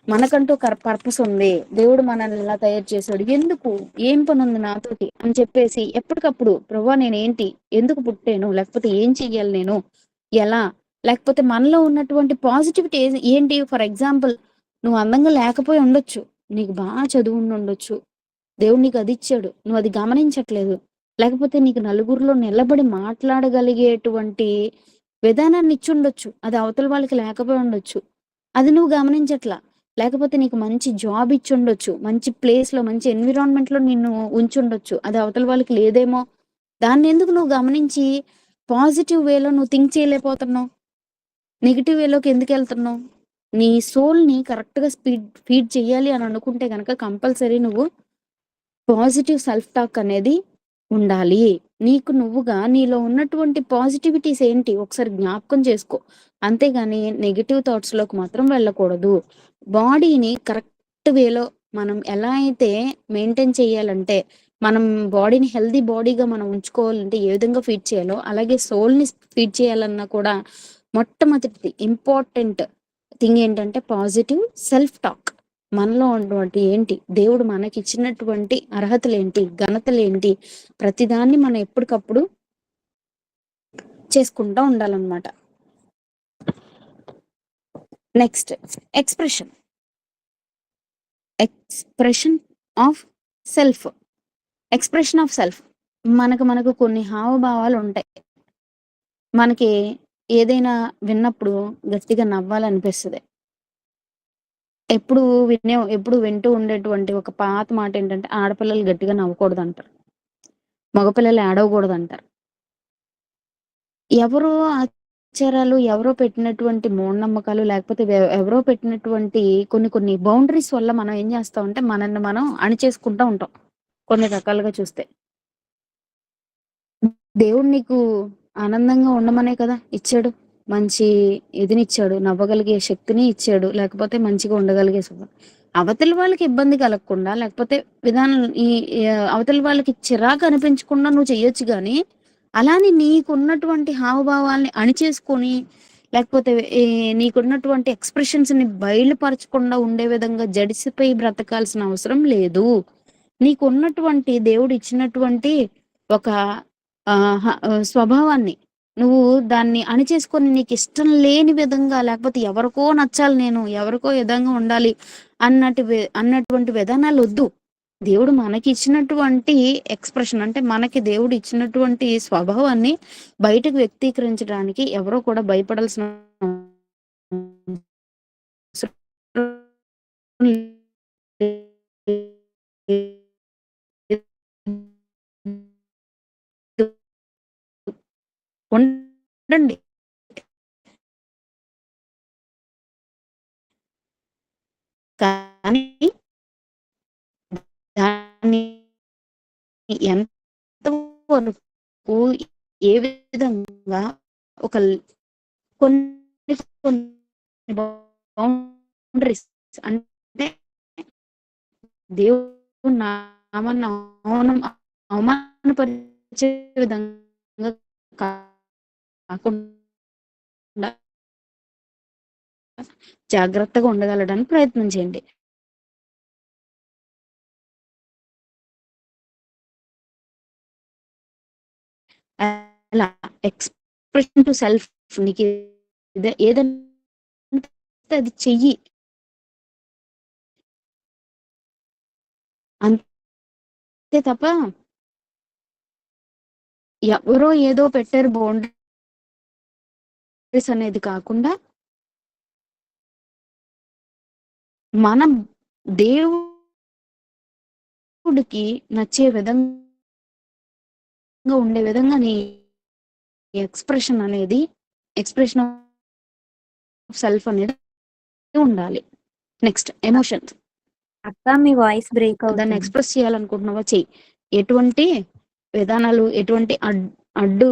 మనకంటూ పర్పస్ ఉంది. దేవుడు మనల్ని ఇలా తయారు చేశాడు. ఎందుకు? ఏం పనుంది నాతోటి అని చెప్పేసి ఎప్పటికప్పుడు ప్రభువా నేనేంటి? ఎందుకు పుట్టాను? లేకపోతే ఏం చెయ్యాలి నేను? ఎలా? లేకపోతే మనలో ఉన్నటువంటి పాజిటివిటీ ఏంటి? ఫర్ ఎగ్జాంపుల్ నువ్వు అందంగా లేకపోయి ఉండొచ్చు. నీకు చదువుండుండొచ్చు. దేవుడు నీకు అదిచ్చాడు. నువ్వది గమనించట్లేదు. లేకపోతే నీకు నలుగురిలో నిలబడి మాట్లాడగలిగేటువంటి విధానాన్ని ఇచ్చుండొచ్చు. అది అవతల వాళ్ళకి లేకపోయి ఉండొచ్చు. అది నువ్వు గమనించట్లా. లేకపోతే నీకు మంచి జాబ్ ఇచ్చుండొచ్చు. మంచి ప్లేస్‌లో, మంచి ఎన్విరాన్మెంట్‌లో నిన్ను ఉంచుండొచ్చు. అది అవతల వాళ్ళకి లేదేమో! దాన్నెందుకు నువ్వు గమనించి పాజిటివ్ వేలో నువ్వు థింక్ చేయలేకపోతున్నావు? నెగెటివ్ వేలోకి ఎందుకెళ్తున్నావు? నీ సోల్‌ని కరెక్ట్‌గా ఫీడ్ చెయ్యాలి అని అనుకుంటే గనక కంపల్సరీ నువ్వు పాజిటివ్ సెల్ఫ్ టాక్ అనేది ఉండాలి. నీకు నువ్వుగా నీలో ఉన్నటువంటి పాజిటివిటీస్ ఏంటి ఒకసారి జ్ఞాపకం చేసుకో. అంతేగాని నెగెటివ్ థాట్స్‌లోకి మాత్రం వెళ్ళకూడదు. బాడీని కరెక్ట్ వేలో మనం ఎలా అయితే మెయింటైన్ చేయాలంటే, మనం బాడీని హెల్తీ బాడీగా మనం ఉంచుకోవాలంటే ఏ విధంగా ఫీడ్ చేయాలో, అలాగే సోల్‌ని ఫీడ్ చేయాలన్నా కూడా మొట్టమొదటిది ఇంపార్టెంట్ థింగ్ ఏంటంటే పాజిటివ్ సెల్ఫ్ టాక్. మనలో ఉన్నటువంటి ఏంటి? దేవుడు మనకిచ్చినటువంటి అర్హతలేంటి? ఘనతలేంటి? ప్రతిదాన్ని మనం ఎప్పటికప్పుడు చేసుకుంటా ఉండాలన్నమాట. Next expression. Expression of self. Expression of self. మనకు కొన్ని హావభావాలుంటాయి. మనకి ఏదైనా విన్నప్పుడు గట్టిగా నవ్వాలనిపిస్తది. ఎప్పుడు వింటూ ఉండేటువంటి ఒక పాత మాటేంటంటే, ఆడపిల్లలు గట్టిగా నవ్వకూడదంటారు. మగపిల్లలు ఏడవకూడదంటారు. ఎవరో ఆచారాలు, ఎవరో పెట్టినటువంటి మూఢనమ్మకాలు లేకపోతే ఎవరో పెట్టినటువంటి కొన్ని బౌండరీస్ వల్ల మనం ఏం చేస్తామంటే, మనల్ని మనం అణిచేసుకుంటా ఉంటాం. కొన్ని రకాలుగా చూస్తే. దేవుడు నీకు ఆనందంగా ఉండమనే కదా ఇచ్చాడు. మంచి ఇదినిచ్చాడు. నవ్వగలిగే శక్తిని ఇచ్చాడు. లేకపోతే మంచిగా ఉండగలిగే అవతలి వాళ్ళకి ఇబ్బంది కలగకుండా లేకపోతే విధానం ఈ అవతలి వాళ్ళకి చిరాకు అనిపించకుండా నువ్వు చెయ్యొచ్చు గానీ, అలానే నీకున్నటువంటి హావభావాల్ని అణిచేసుకొని లేకపోతే నీకున్నటువంటి ఎక్స్‌ప్రెషన్స్‌ని బయలుపరచకుండా ఉండే విధంగా జడిసిపోయి బ్రతకాల్సిన అవసరం లేదు. నీకున్నటువంటి దేవుడిచ్చినటువంటి ఒక స్వభావాన్ని నువ్వు దాన్ని అణిచేసుకొని నీకిష్టం లేని విధంగా లేకపోతే ఎవరికో నచ్చాలి నేను, ఎవరికో విధంగా ఉండాలి అన్నటువంటి విధానాలొద్దు. దేవుడు మనకిచ్చినటువంటి ఎక్స్‌ప్రెషన్ అంటే మనకి దేవుడు ఇచ్చినటువంటి స్వభావాన్ని బయటకు వ్యక్తీకరించడానికి ఎవరో కూడా భయపడాల్సిన అవసరం లేదు. ఉండండి. కానీ దాన్ని ఎంత వరకు ఏ విధంగా ఒక కొన్ని కొన్ని బౌండరీస్ అంటే దేవుడి నామాన్ని అవమానపరిచే విధంగా కాకుండా జాగ్రత్తగా ఉండగలడానికి ప్రయత్నం చేయండి. అలా ఎక్స్‌ప్రెషన్ టు సెల్ఫ్ నీకు ఏదంటే అది చెయ్యి. అంతే తప్ప ఎవరో ఏదో పెట్టారు బౌండరీస్ అనేది కాకుండా మనం దేవుడికి నచ్చే విధంగా ఉండే విధంగా నీ ఎక్స్‌ప్రెషన్ ఆఫ్ సెల్ఫ్ అనేది ఉండాలి. Next emotions. అక్క మీ వాయిస్ బ్రేక్ దాన్ని అవుతుంది. ఎక్స్‌ప్రెస్ చేయాలనుకుంటున్నావా చెయ్యి. ఎటువంటి విధానాలు, ఎటువంటి అడ్డు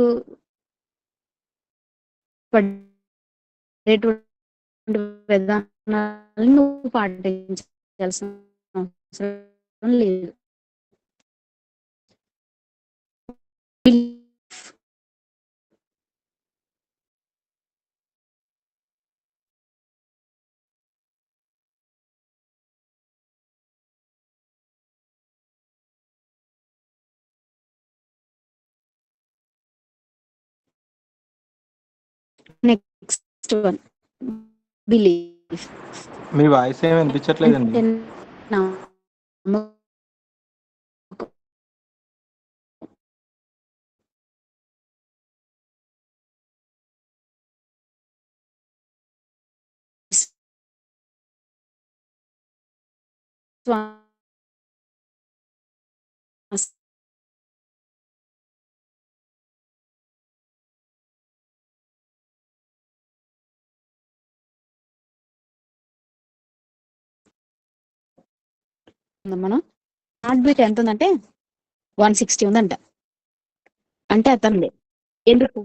పడేటువంటి విధానాలను నువ్వు పాటించాల్సిన అవసరం లేదు. Next one believe. మీ వాయిస్ ఏమి వినిపించట్లేదండి. అంటే నమ్మకం. విశ్వాసం. మనం హార్ట్ బీట్ ఎంత ఉందంటే 160 ఉందంట. అంటే అతనిది. ఎందుకు?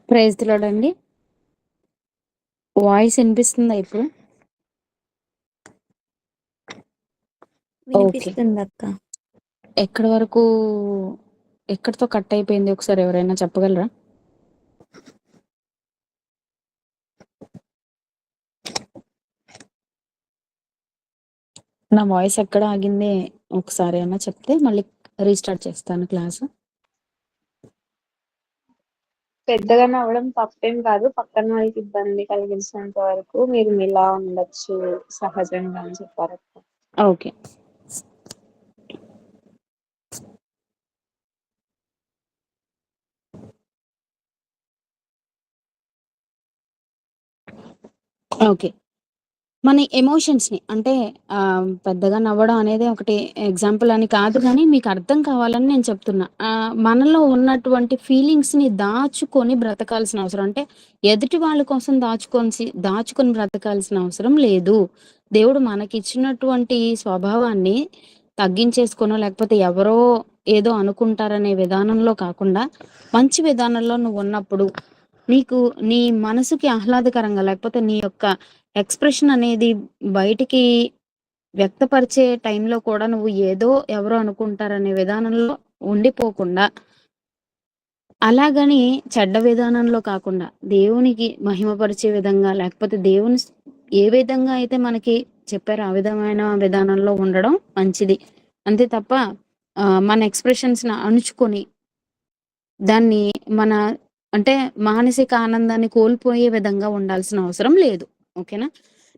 ప్రైజ్ ది లార్డ్ అండి. వాయిస్ వినిపిస్తుందా ఇప్పుడు? ఓకే. వినిపిస్తుంది అక్క. ఎక్కడితో కట్ అయిపోయింది ఒకసారి ఎవరైనా చెప్పగలరా? నా వాయిస్ ఎక్కడ ఆగింది ఒకసారి ఏమన్నా చెప్తే మళ్ళీ రీస్టార్ట్ చేస్తాను క్లాస్. పెద్దగా నవ్వడం తప్పేం కాదు. పక్కన వాళ్ళకి ఇబ్బంది కలిగించినంత వరకు మీరు మీలా ఉండొచ్చు సహజంగా అని చెప్పారు. ఓకే. ఓకే. మన ఎమోషన్స్‌ని అంటే పెద్దగా నవ్వడం అనేది ఒకటి ఎగ్జాంపుల్ అని కాదు గానీ, మీకు అర్థం కావాలని నేను చెప్తున్నా. మనలో ఉన్నటువంటి ఫీలింగ్స్‌ని దాచుకొని బ్రతకాల్సిన అవసరం అంటే, ఎదుటి వాళ్ళ కోసం దాచుకొని బ్రతకాల్సిన అవసరం లేదు. దేవుడు మనకిచ్చినటువంటి స్వభావాన్ని తగ్గించేసుకోనో, లేకపోతే ఎవరో ఏదో అనుకుంటారనే విధానంలో కాకుండా, మంచి విధానంలో నువ్వున్నప్పుడు, నీకు నీ మనసుకి ఆహ్లాదకరంగా లేకపోతే నీ యొక్క ఎక్స్‌ప్రెషన్ అనేది బయటికి వ్యక్తపరిచే టైంలో కూడా నువ్వు ఏదో ఎవరో అనుకుంటారనే విధానంలో ఉండిపోకుండా, అలాగని చెడ్డ విధానంలో కాకుండా, దేవునికి మహిమపరిచే విధంగా లేకపోతే ఏ విధంగా అయితే మనకి చెప్పారో ఆ విధమైన విధానంలో ఉండడం మంచిది. అంతే తప్ప మన ఎక్స్‌ప్రెషన్స్‌ని అణుచుకొని, దాన్ని మన అంటే మానసిక ఆనందాన్ని కోల్పోయే విధంగా ఉండాల్సిన అవసరం లేదు. ఓకేనా?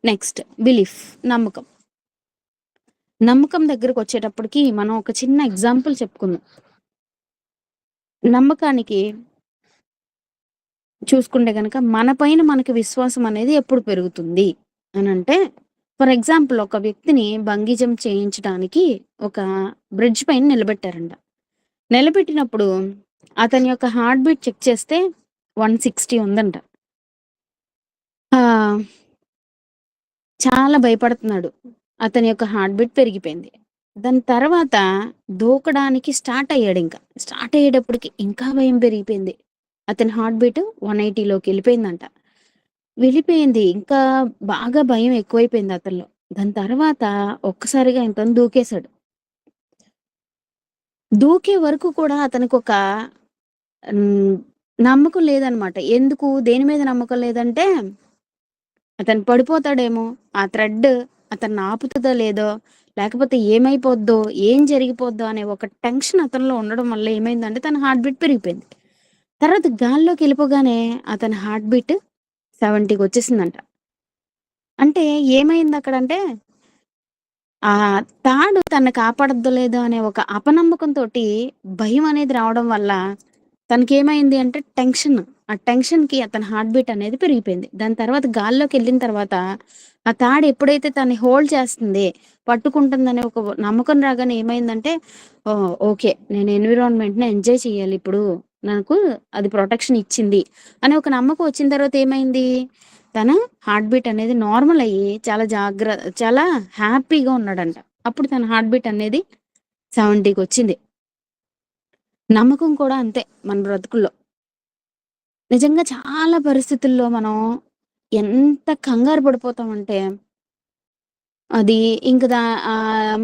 Next belief. నమ్మకం. నమ్మకం దగ్గరకొచ్చేటప్పటికి మనం ఒక చిన్న ఎగ్జాంపుల్ చెప్పుకుందాం. నమ్మకానికి చూసుకుంటే గనక మన పైన మనకి విశ్వాసం అనేది ఎప్పుడు పెరుగుతుంది అనంటే, ఫర్ ఎగ్జాంపుల్ ఒక వ్యక్తిని బంగీ జంప్ చేయించడానికి ఒక బ్రిడ్జ్ పైన నిలబెట్టారంట. నిలబెట్టినప్పుడు అతని యొక్క హార్ట్ బీట్ చెక్ చేస్తే 160 ఉందంట. చాలా భయపడుతున్నాడు. అతని యొక్క హార్ట్ బీట్ పెరిగిపోయింది. దాని తర్వాత దూకడానికి స్టార్ట్ అయ్యాడింక. స్టార్ట్ అయ్యేటప్పటికి ఇంకా భయం పెరిగిపోయింది. అతని హార్ట్ బీట్ 180లోకి వెళ్ళిపోయిందంట. వెళ్ళిపోయింది. ఇంకా బాగా భయం ఎక్కువైపోయింది అతనిలో. దాని తర్వాత ఒక్కసారిగా ఇతను దూకేశాడు. దూకే వరకు కూడా అతనికొక నమ్మకం లేదనమాట. ఎందుకు? దేని మీద నమ్మకం లేదంటే, అతను పడిపోతాడేమో, ఆ థ్రెడ్ అతన్ని ఆపుతుందో లేదో, లేకపోతే ఏమైపోద్దో, ఏం జరిగిపోద్దో అనే ఒక టెన్షన్ అతనిలో ఉండడం వల్ల ఏమైందంటే తన హార్ట్ బీట్ పెరిగిపోయింది. తర్వాత గాల్లోకి వెళ్ళిపోగానే అతని హార్ట్ బీట్ 70కి వచ్చేసిందంట. అంటే ఏమైంది అక్కడంటే, ఆ తాడు తనని కాపాడద్దో లేదో అనే ఒక అపనమ్మకంతోటి భయం అనేది రావడం వల్ల తనకేమైంది అంటే టెన్షన్. ఆ టెన్షన్‌కి అతని హార్ట్ బీట్ అనేది పెరిగిపోయింది. దాని తర్వాత గాల్లోకెళ్ళిన తర్వాత ఆ తాడు ఎప్పుడైతే తనని హోల్డ్ చేస్తుంది, పట్టుకుంటుందనే ఒక నమ్మకం రాగానే ఏమైందంటే, ఓకే. నేను ఎన్విరాన్మెంట్‌ని ఎంజాయ్ చేయాలి ఇప్పుడు. నాకు అది ప్రొటెక్షన్ ఇచ్చింది అనే ఒక నమ్మకం వచ్చిన తర్వాత ఏమైంది? తన హార్ట్ బీట్ అనేది నార్మల్ అయ్యి చాలా హ్యాపీగా ఉన్నాడంట. అప్పుడు తన హార్ట్ బీట్ అనేది 70కి వచ్చింది. నమ్మకం కూడా అంతే మన బ్రతుకుల్లో. నిజంగా చాలా పరిస్థితుల్లో మనం ఎంత కంగారు పడిపోతామంటే, అది ఇంక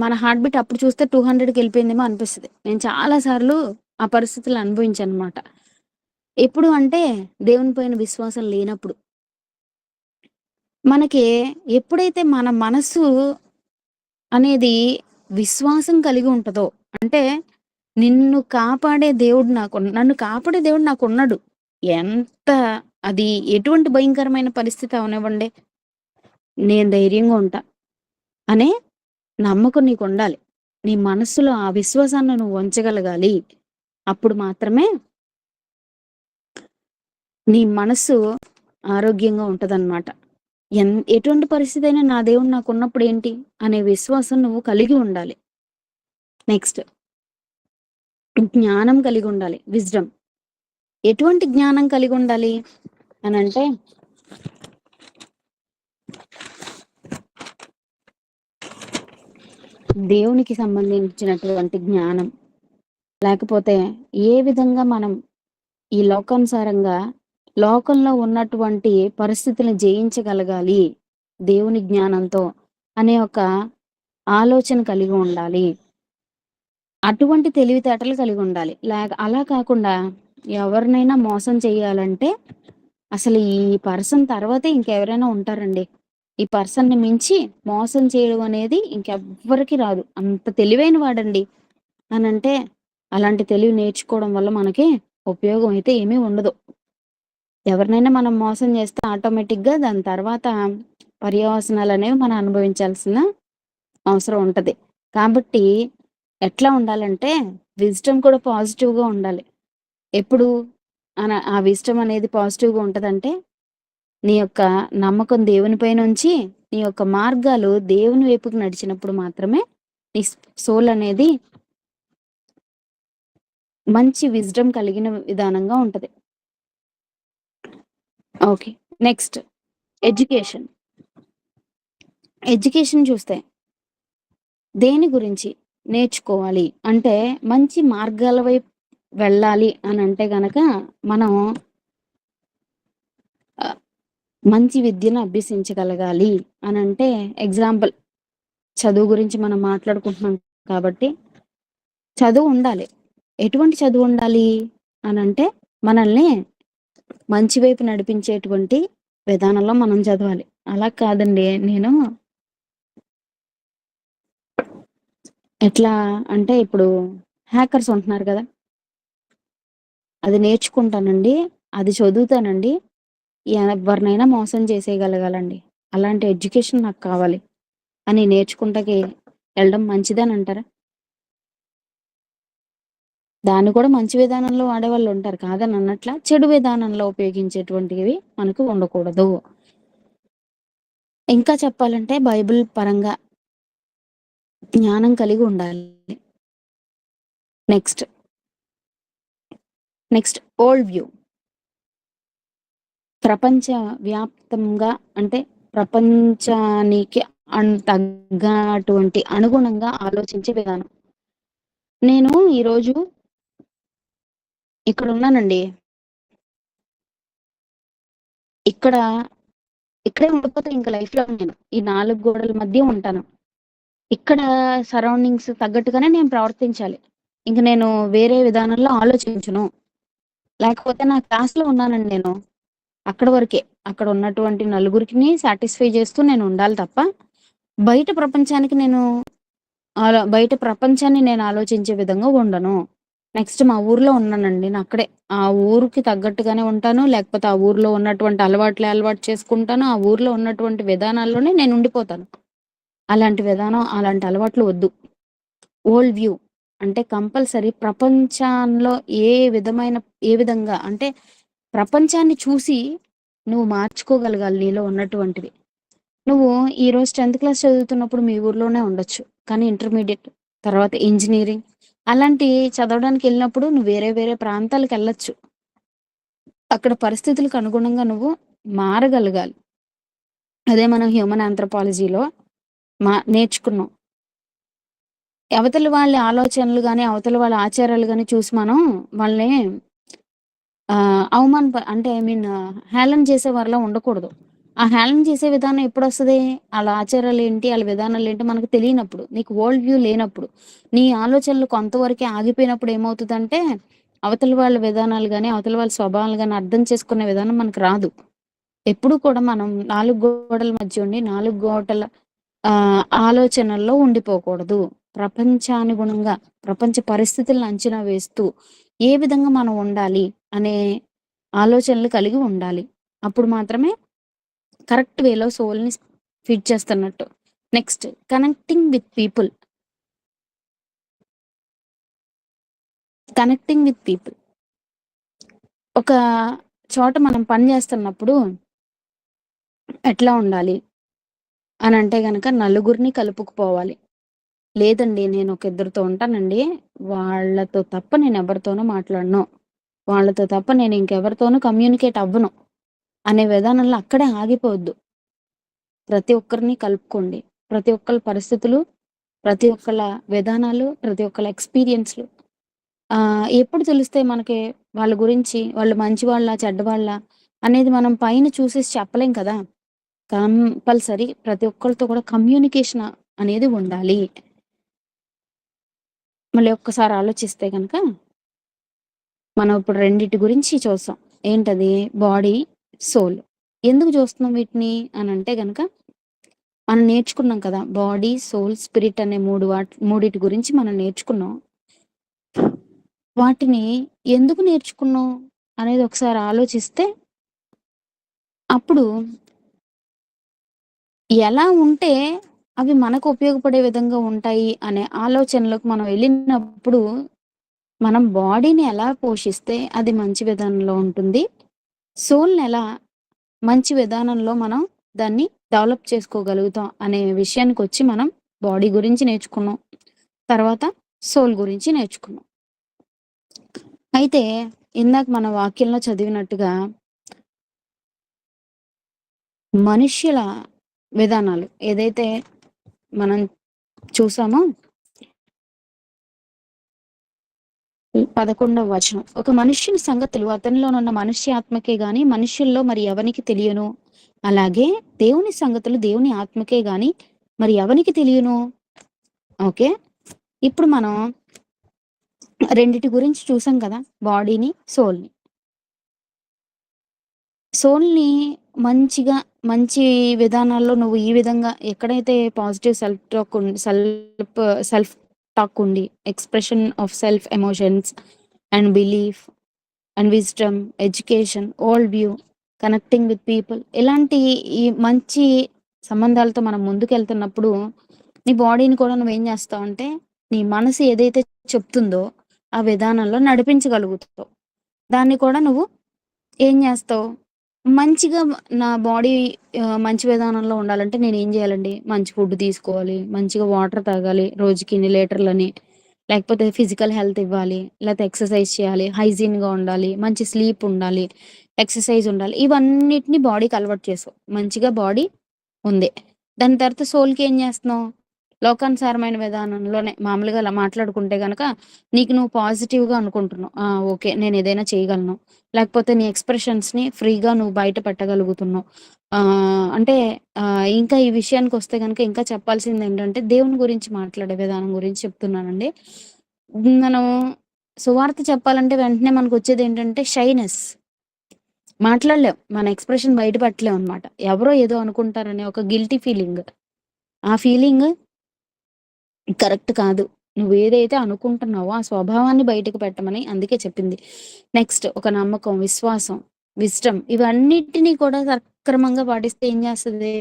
మన హార్ట్ బీట్ అప్పుడు చూస్తే 200కి వెళ్ళిపోయిందేమో అనిపిస్తది. నేను చాలా సార్లు ఆ పరిస్థితులు అనుభవించాననమాట. ఎప్పుడు అంటే దేవుని పైన విశ్వాసం లేనప్పుడు. మనకి ఎప్పుడైతే మన మనస్సు అనేది విశ్వాసం కలిగి ఉంటదో, అంటే నన్ను కాపాడే దేవుడు నాకున్నాడు. ఎంత అది ఎటువంటి భయంకరమైన పరిస్థితి అవనివ్వండి, నేను ధైర్యంగా ఉంటా అనే నమ్మకం నీకుండాలి. నీ మనస్సులో ఆ విశ్వాసాన్ని నువ్వు ఉంచగలగాలి. అప్పుడు మాత్రమే నీ మనస్సు ఆరోగ్యంగా ఉంటదన్నమాట. ఎటువంటి పరిస్థితి అయినా నా దేవుడు నాకున్నప్పుడు ఏంటి అనే విశ్వాసం నువ్వు కలిగి ఉండాలి. నెక్స్ట్ జ్ఞానం కలిగి ఉండాలి. విజ్డమ్. ఎటువంటి జ్ఞానం కలిగి ఉండాలి అనంటే, దేవునికి సంబంధించినటువంటి జ్ఞానం. లేకపోతే ఏ విధంగా మనం ఈ లోకానుసారంగా లోకంలో ఉన్నటువంటి పరిస్థితులను జయించగలగాలి దేవుని జ్ఞానంతో అనే ఒక ఆలోచన కలిగి ఉండాలి. అటువంటి తెలివితేటలు కలిగి ఉండాలి. అలా కాకుండా ఎవరినైనా మోసం చేయాలంటే అసలు ఈ పర్సన్ తర్వాతే ఇంకెవరైనా ఉంటారండి. ఈ పర్సన్‌ని మించి మోసం చేయడం అనేది ఇంకెవ్వరికీ రాదు. అంత తెలివైన వాడండి అనంటే, అలాంటి తెలివి నేర్చుకోవడం వల్ల మనకి ఉపయోగం అయితే ఏమీ ఉండదు. ఎవరినైనా మనం మోసం చేస్తే ఆటోమేటిక్‌గా దాని తర్వాత పర్యవసనాలనేవి మనం అనుభవించాల్సిన అవసరం ఉంటది. కాబట్టి ఎట్లా ఉండాలంటే విజ్డమ్ కూడా పాజిటివ్‌గా ఉండాలి. ఎప్పుడు ఆ విజ్డమ్ అనేది పాజిటివ్‌గా ఉంటదంటే, నీ యొక్క నమ్మకం దేవుని పైనుంచి, నీ యొక్క మార్గాలు దేవుని వైపుకి నడిచినప్పుడు మాత్రమే నీ సోల్ అనేది మంచి విజ్డమ్ కలిగిన విధానంగా ఉంటది. ఓకే. Next education. ఎడ్యుకేషన్ చూస్తే దేని గురించి నేర్చుకోవాలి అంటే, మంచి మార్గాల వైపు వెళ్ళాలి అనంటే గనక మనం మంచి విద్యను అభ్యసించగలగాలి అనంటే, ఎగ్జాంపుల్ చదువు గురించి మనం మాట్లాడుకుంటున్నాం కాబట్టి చదువు ఉండాలి. ఎటువంటి చదువు ఉండాలి అనంటే, మనల్ని మంచి వైపు నడిపించేటువంటి విధానంలో మనం చదవాలి. అలా కాదండి, నేను ఎట్లా అంటే ఇప్పుడు హ్యాకర్స్ ఉంటున్నారు కదా, అది నేర్చుకుంటానండి, అది చదువుతానండి, ఎవరినైనా మోసం చేసేయగలగాలండి, అలాంటి ఎడ్యుకేషన్ నాకు కావాలి అని నేర్చుకుంటాకి వెళ్ళడం మంచిదని అంటారా? దాన్ని కూడా మంచి విధానంలో వాడేవాళ్ళు ఉంటారు, కాదని అన్నట్లా. చెడు విధానంలో ఉపయోగించేటువంటివి మనకు ఉండకూడదు. ఇంకా చెప్పాలంటే బైబిల్ పరంగా జ్ఞానం కలిగి ఉండాలి. Next old view. ప్రపంచ వ్యాప్తంగా అంటే ప్రపంచానికి తగ్గటువంటి అనుగుణంగా ఆలోచించే విధానం. నేను ఈరోజు ఇక్కడ ఉన్నానండి, ఇక్కడే ఉండిపోతే ఇంకా లైఫ్ లో నేను ఈ 4 గోడల మధ్య ఉంటాను. ఇక్కడ సరౌండింగ్స్ తగ్గట్టుగానే నేను ప్రవర్తించాలి. ఇంక నేను వేరే విధానంలో ఆలోచించను. లేకపోతే నా క్లాస్ లో ఉన్నానండి నేను, అక్కడ వరకే. అక్కడ ఉన్నటువంటి నలుగురికి సాటిస్ఫై చేస్తూ నేను ఉండాలి తప్ప బయట ప్రపంచాన్ని నేను ఆలోచించే విధంగా ఉండను. నెక్స్ట్ మా ఊర్లో ఉన్నానండి, నేను అక్కడే ఆ ఊరికి తగ్గట్టుగానే ఉంటాను. లేకపోతే ఆ ఊర్లో ఉన్నటువంటి అలవాటు చేసుకుంటాను. ఆ ఊర్లో ఉన్నటువంటి విధానాల్లోనే నేను ఉండిపోతాను. అలాంటి విధానం, అలాంటి అలవాట్లు వద్దు. ఓల్డ్ వ్యూ అంటే కంపల్సరీ ప్రపంచంలో ఏ విధంగా అంటే ప్రపంచాన్ని చూసి నువ్వు మార్చుకోగలగాలి నీలో ఉన్నటువంటిది. నువ్వు ఈరోజు 10th క్లాస్ చదువుతున్నప్పుడు మీ ఊర్లోనే ఉండొచ్చు, కానీ ఇంటర్మీడియట్ తర్వాత ఇంజనీరింగ్ అలాంటి చదవడానికి వెళ్ళినప్పుడు నువ్వు వేరే వేరే ప్రాంతాలకు వెళ్ళొచ్చు. అక్కడ పరిస్థితులకు అనుగుణంగా నువ్వు మారగలగాలి. అదే మనం హ్యూమన్ ఆంథ్రోపాలజీలో నేర్చుకున్నాం. అవతల వాళ్ళ ఆలోచనలు గాని, అవతల వాళ్ళ ఆచారాలు గాని చూసి మనం వాళ్ళని అంటే హేళన చేసే వారిలా ఉండకూడదు. ఆ హేళన చేసే విధానం ఎప్పుడొస్తది? ఆళ్ళ ఆచారాలేంటి, ఆళ్ళ విధానాలేంటి మనకు తెలియనప్పుడు, నీకు వరల్డ్ వ్యూ లేనప్పుడు, నీ ఆలోచనలు కొంతవరకే ఆగిపోయినప్పుడు ఏమవుతదంటే, అవతల వాళ్ళ విధానాలు గాని, అవతల వాళ్ళ స్వభావాలు గాని అర్థం చేసుకునే విధానం మనకు రాదు. ఎప్పుడు కూడా మనం 4 గోడల మధ్య ఉండి, 4 గోడల ఆలోచనల్లో ఉండిపోకూడదు. ప్రపంచానుగుణంగా, ప్రపంచ పరిస్థితులను అంచనా వేస్తూ, ఏ విధంగా మనం ఉండాలి అనే ఆలోచనలు కలిగి ఉండాలి. అప్పుడు మాత్రమే కరెక్ట్ వేలో సోల్‌ని ఫీడ్ చేస్తున్నట్టు. Next connecting with people. ఒక చోట మనం పని చేస్తున్నప్పుడు ఎట్లా ఉండాలి అనంటే గనక నలుగురిని కలుపుకుపోవాలి. లేదండి నేను ఒక ఇద్దరితో ఉంటానండి, వాళ్ళతో తప్ప నేను ఎవరితోనూ మాట్లాడను, వాళ్ళతో తప్ప నేను ఇంకెవరితోనూ కమ్యూనికేట్ అవ్వను అనే విధానంలో అక్కడే ఆగిపోవద్దు. ప్రతి ఒక్కరిని కలుపుకోండి. ప్రతి ఒక్కళ్ళ పరిస్థితులు, ప్రతి ఒక్కళ్ళ విధానాలు, ప్రతి ఒక్కళ్ళ ఎక్స్‌పీరియన్స్‌లు ఎప్పుడు తెలుస్తాయి మనకి వాళ్ళ గురించి, వాళ్ళు మంచివాళ్ళా, చెడ్డవాళ్ళా అనేది మనం పైన చూసేసి చెప్పలేం కదా! కంపల్సరీ ప్రతి ఒక్కళ్ళతో కూడా కమ్యూనికేషన్ అనేది ఉండాలి. మళ్ళీ ఒక్కసారి ఆలోచిస్తే గనక మనం ఇప్పుడు రెండిటి గురించి చూసాం. ఏంటది? Body, soul. ఎందుకు చూస్తున్నాం వీటిని అనంటే గనక మనం నేర్చుకున్నాం కదా! బాడీ, సోల్, స్పిరిట్ అనే మూడిటి గురించి మనం నేర్చుకున్నాం. వాటిని ఎందుకు నేర్చుకున్నాం అనేది ఒకసారి ఆలోచిస్తే, అప్పుడు ఎలా ఉంటే అవి మనకు ఉపయోగపడే విధంగా ఉంటాయి అనే ఆలోచనలోకి మనం వెళ్ళినప్పుడు, మనం బాడీని ఎలా పోషిస్తే అది మంచి విధానంలో ఉంటుంది, సోల్‌ని ఎలా మంచి విధానంలో మనం దాన్ని డెవలప్ చేసుకోగలుగుతాం అనే విషయానికొచ్చి మనం బాడీ గురించి నేర్చుకున్నాం. తర్వాత సోల్ గురించి నేర్చుకున్నాం. అయితే ఇందాక మన వాక్యంలో చదివినట్టుగా మనుష్యుల విధానాలు ఏదైతే మనం చూసామో 11వ వచనం. ఒక మనుష్యుని సంగతులు అతనిలోనున్న మనుష్య ఆత్మకే గాని మనుష్యుల్లో మరి ఎవనికి తెలియను. అలాగే దేవుని సంగతులు దేవుని ఆత్మకే గాని మరి ఎవనికి తెలియను. ఓకే. ఇప్పుడు మనం రెండిటి గురించి చూసాం కదా, బాడీని, సోల్‌ని. సోల్‌ని మంచి విధానాల్లో నువ్వు ఈ విధంగా ఎక్కడైతే పాజిటివ్ సెల్ఫ్ టాక్ ఉండి, expression of self emotions and belief and wisdom, education, world view, connecting with people ఇలాంటి ఈ మంచి సంబంధాలతో మనం ముందుకెళ్తున్నప్పుడు నీ బాడీని కూడా నువ్వేం చేస్తావంటే, నీ మనసు ఏదైతే చెప్తుందో ఆ విధానంలో నడిపించగలుగుతావు. దాన్ని కూడా నువ్వు ఏం చేస్తావు? మంచిగా నా బాడీ మంచి విధానంలో ఉండాలంటే నేనేం చేయాలండి? మంచి ఫుడ్ తీసుకోవాలి, మంచిగా వాటర్ తాగాలి, రోజుకి ఇన్ని లీటర్లని. లేకపోతే ఫిజికల్ హెల్త్ ఇవ్వాలి, లేతే ఎక్సర్సైజ్ చేయాలి, హైజీన్‌గా ఉండాలి, మంచి స్లీప్ ఉండాలి, ఎక్సర్సైజ్ ఉండాలి. ఇవన్నిటిని బాడీకి అలవాటు చేసావు. మంచిగా బాడీ ఉంది. దాని తర్వాత సోల్‌కి ఏం చేస్తున్నావు? లోకానుసారమైన విధానంలోనే మామూలుగా అలా మాట్లాడుకుంటే గనక నీకు నువ్వు పాజిటివ్‌గా అనుకుంటున్నావు. ఆ! ఓకే. నేనేదైనా చేయగలను. లేకపోతే నీ ఎక్స్‌ప్రెషన్స్‌ని ఫ్రీగా నువ్వు బయట పెట్టగలుగుతున్నావు. అంటే ఇంకా ఈ విషయానికొస్తే గనక ఇంకా చెప్పాల్సిందేంటంటే దేవుని గురించి మాట్లాడే విధానం గురించి చెప్తున్నానండి. మనం సువార్త చెప్పాలంటే వెంటనే మనకొచ్చేదేంటంటే షైనెస్. మాట్లాడలేం. మన ఎక్స్‌ప్రెషన్ బయట పెట్టలేం అనమాట. ఎవరో ఏదో అనుకుంటారనే ఒక గిల్టీ ఫీలింగ్. ఆ ఫీలింగ్ కరెక్ట్ కాదు. నువ్వేదైతే అనుకుంటున్నావో ఆ స్వభావాన్ని బయటకు పెట్టమని అందుకే చెప్పింది. నెక్స్ట్ ఒక నమ్మకం, విశ్వాసం, విజ్డమ్ ఇవన్నిటిని కూడా సక్రమంగా పాటిస్తే ఏం చేస్తది?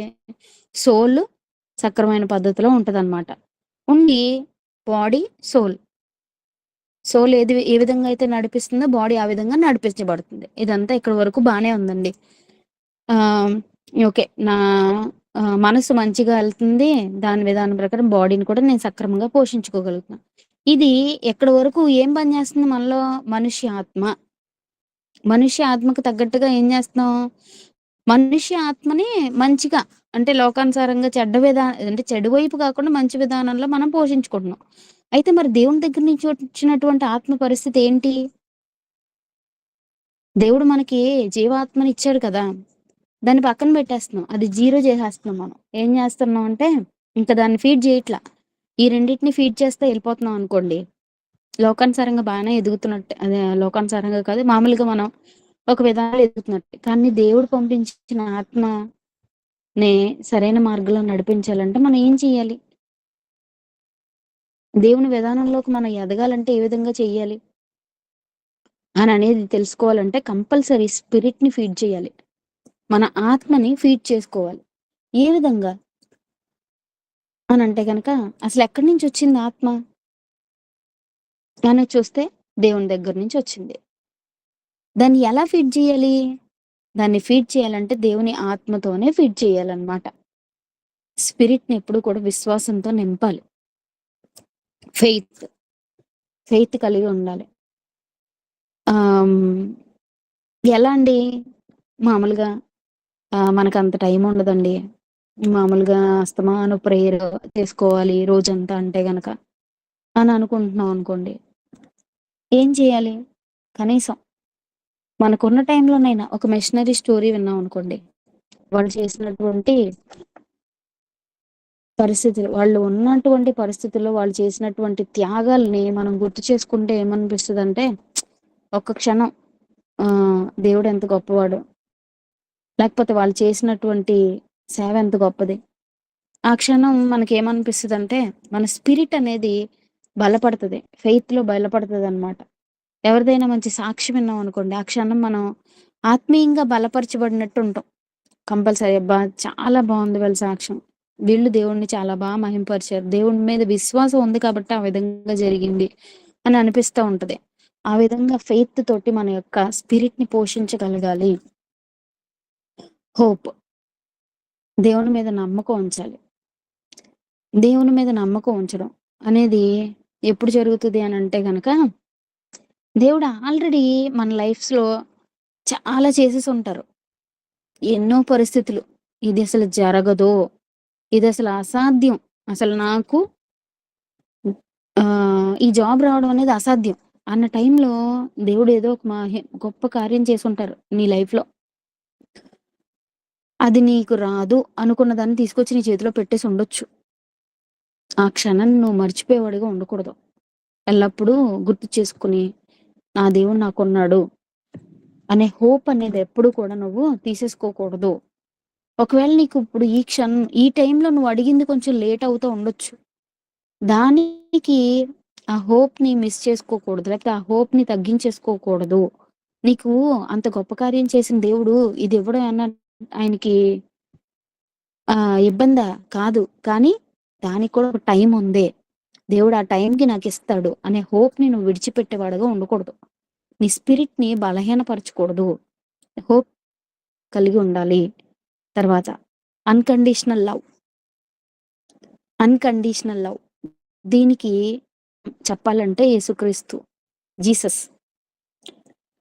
సోల్ సక్రమైన పద్ధతిలో ఉంటదనమాట. ఉండి బాడీ, సోల్. సోల్ ఏ విధంగా అయితే నడిపిస్తుందో బాడీ ఆ విధంగా నడిపించబడుతుంది. ఇదంతా ఇక్కడి వరకు బానే ఉందండి. ఆహ్, ఓకే. నా మనసు మంచిగా ఎళ్తుంది. దాని విధానం ప్రకారం బాడీని కూడా నేను సక్రమంగా పోషించుకోగలుగుతున్నా. ఇది ఎక్కడి వరకు ఏం పని చేస్తుంది మనలో? మనిషి ఆత్మ. మనిషి ఆత్మకు తగ్గట్టుగా ఏం చేస్తున్నాం? మనిషి ఆత్మని మంచిగా అంటే లోకానుసారంగా అంటే చెడు వైపు కాకుండా మంచి విధానంలో మనం పోషించుకుంటున్నాం. అయితే మరి దేవుని దగ్గర నుంచి వచ్చినటువంటి ఆత్మ పరిస్థితి ఏంటి? దేవుడు మనకి జీవాత్మని ఇచ్చాడు కదా! దాన్ని పక్కన పెట్టేస్తున్నాం. అది జీరో చేసేస్తున్నాం మనం. ఏం చేస్తున్నాం అంటే ఇంకా దాన్ని ఫీడ్ చేయట్లా. ఈ రెండిటిని ఫీడ్ చేస్తే ఎళ్ళిపోతున్నాం అనుకోండి. లోకానుసారంగా బానే ఎదుగుతున్నట్టే. అదే లోకానుసారంగా కాదు మామూలుగా మనం ఒక విధానంలో ఎదుగుతున్నట్టే. కానీ దేవుడు పంపించిన ఆత్మని సరైన మార్గంలో నడిపించాలంటే మనం ఏం చేయాలి? దేవుని విధానంలోకి మనం ఎదగాలంటే ఏ విధంగా చెయ్యాలి? అనేది తెలుసుకోవాలంటే కంపల్సరీ స్పిరిట్‌ని ఫీడ్ చేయాలి. మన ఆత్మని ఫీడ్ చేసుకోవాలి. ఏ విధంగా? అనంటే గనక అసలెక్కడి నుంచొచ్చింది ఆత్మ? అని చూస్తే దేవుని దగ్గర నుంచొచ్చింది. దాన్ని ఎలా ఫీడ్ చేయాలి? దాన్ని ఫీడ్ చేయాలంటే దేవుని ఆత్మతోనే ఫీడ్ చేయాలన్నమాట. స్పిరిట్‌ని ఎప్పుడు కూడా విశ్వాసంతో నింపాలి. ఫెయిత్. ఫెయిత్ కలిగి ఉండాలి. ఆహ్, హ్మ్. ఎలా అండి? మామూలుగా మనకంత టైం ఉండదండి. మామూలుగా అస్తమాను ప్రేయర్ చేసుకోవాలి రోజంతా అంటే గనక అని అనుకుంటున్నాం అనుకోండి. ఏం చేయాలి? కనీసం మనకున్న టైంలోనైనా ఒక మిషనరీ స్టోరీ విన్నాం అనుకోండి. వాళ్ళు చేసినటువంటి పరిస్థితులు, వాళ్ళు ఉన్నటువంటి పరిస్థితుల్లో వాళ్ళు చేసినటువంటి త్యాగాల్ని మనం గుర్తు చేసుకుంటే ఏమనిపిస్తదంటే, ఒక్క క్షణం దేవుడెంత గొప్పవాడో, లేకపోతే వాళ్ళు చేసినటువంటి సేవ ఎంత గొప్పది. ఆ క్షణం మనకేమనిపిస్తదంటే, మన స్పిరిట్ అనేది బలపడతది. ఫెయిత్‌లో బలపడతదనమాట. ఎవరిదైనా మంచి సాక్ష్యం విన్నాం అనుకోండి, ఆ క్షణం మనం ఆత్మీయంగా బలపరచబడినట్టు ఉంటాం. కంపల్సరీ అబ్బా! చాలా బావుంది వీళ్ళ సాక్ష్యం. వీళ్ళు దేవుడిని చాలా మహింపరిచారు. దేవుడి మీద విశ్వాసం ఉంది కాబట్టి ఆ విధంగా జరిగింది అని అనిపిస్తా ఉంటది. ఆ విధంగా ఫెయిత్ తోటి మన యొక్క స్పిరిట్‌ని పోషించగలగాలి. హోప్. దేవుని మీద నమ్మకం ఉంచాలి. దేవుని మీద నమ్మకం ఉంచడం అనేది ఎప్పుడు జరుగుతది అనంటే గనక, దేవుడు ఆల్రెడీ మన లైఫ్స్‌లో చాలా చేసేసుంటారు. ఎన్నో పరిస్థితులు. ఇదసలు జరగదు. ఇదసలు అసాధ్యం. అసలు నాకు ఈ జాబ్ రావడం అనేది అసాధ్యం అన్న టైంలో దేవుడు ఏదో ఒక గొప్ప కార్యం చేసుంటారు నీ లైఫ్‌లో. అది నీకు రాదు అనుకున్న దాన్ని తీసుకొచ్చి నీ చేతిలో పెట్టేసి ఉండొచ్చు. ఆ క్షణాన్ని నువ్వు మర్చిపోయేవాడిగా ఉండకూడదు. ఎల్లప్పుడూ గుర్తు చేసుకొని, నా దేవుడు నాకున్నాడు అనే హోప్ అనేది ఎప్పుడు కూడా నువ్వు తీసేసుకోకూడదు. ఒకవేళ నీకు ఇప్పుడు ఈ టైంలో నువ్వు అడిగింది కొంచెం లేట్ అవుతూ ఉండొచ్చు. దానికి ఆ హోప్‌ని మిస్ చేసుకోకూడదు. లేకపోతే ఆ హోప్‌ని తగ్గించేసుకోకూడదు. నీకు అంత గొప్ప కార్యం చేసిన దేవుడు ఇది ఇవ్వడం ఏమన్నా ఆయనకి ఇబ్బందా? కాదు. కానీ దానికి కూడా ఒక టైం ఉంది. దేవుడు ఆ టైంకి నాకు ఇస్తాడు అనే హోప్ని నువ్వు విడిచిపెట్టేవాడుగా ఉండకూడదు. నీ స్పిరిట్ని బలహీనపరచకూడదు. హోప్ కలిగి ఉండాలి. తర్వాత అన్కండిషనల్ లవ్. అన్కండిషనల్ లవ్ దీనికి చెప్పాలంటే యేసుక్రీస్తు, జీసస్.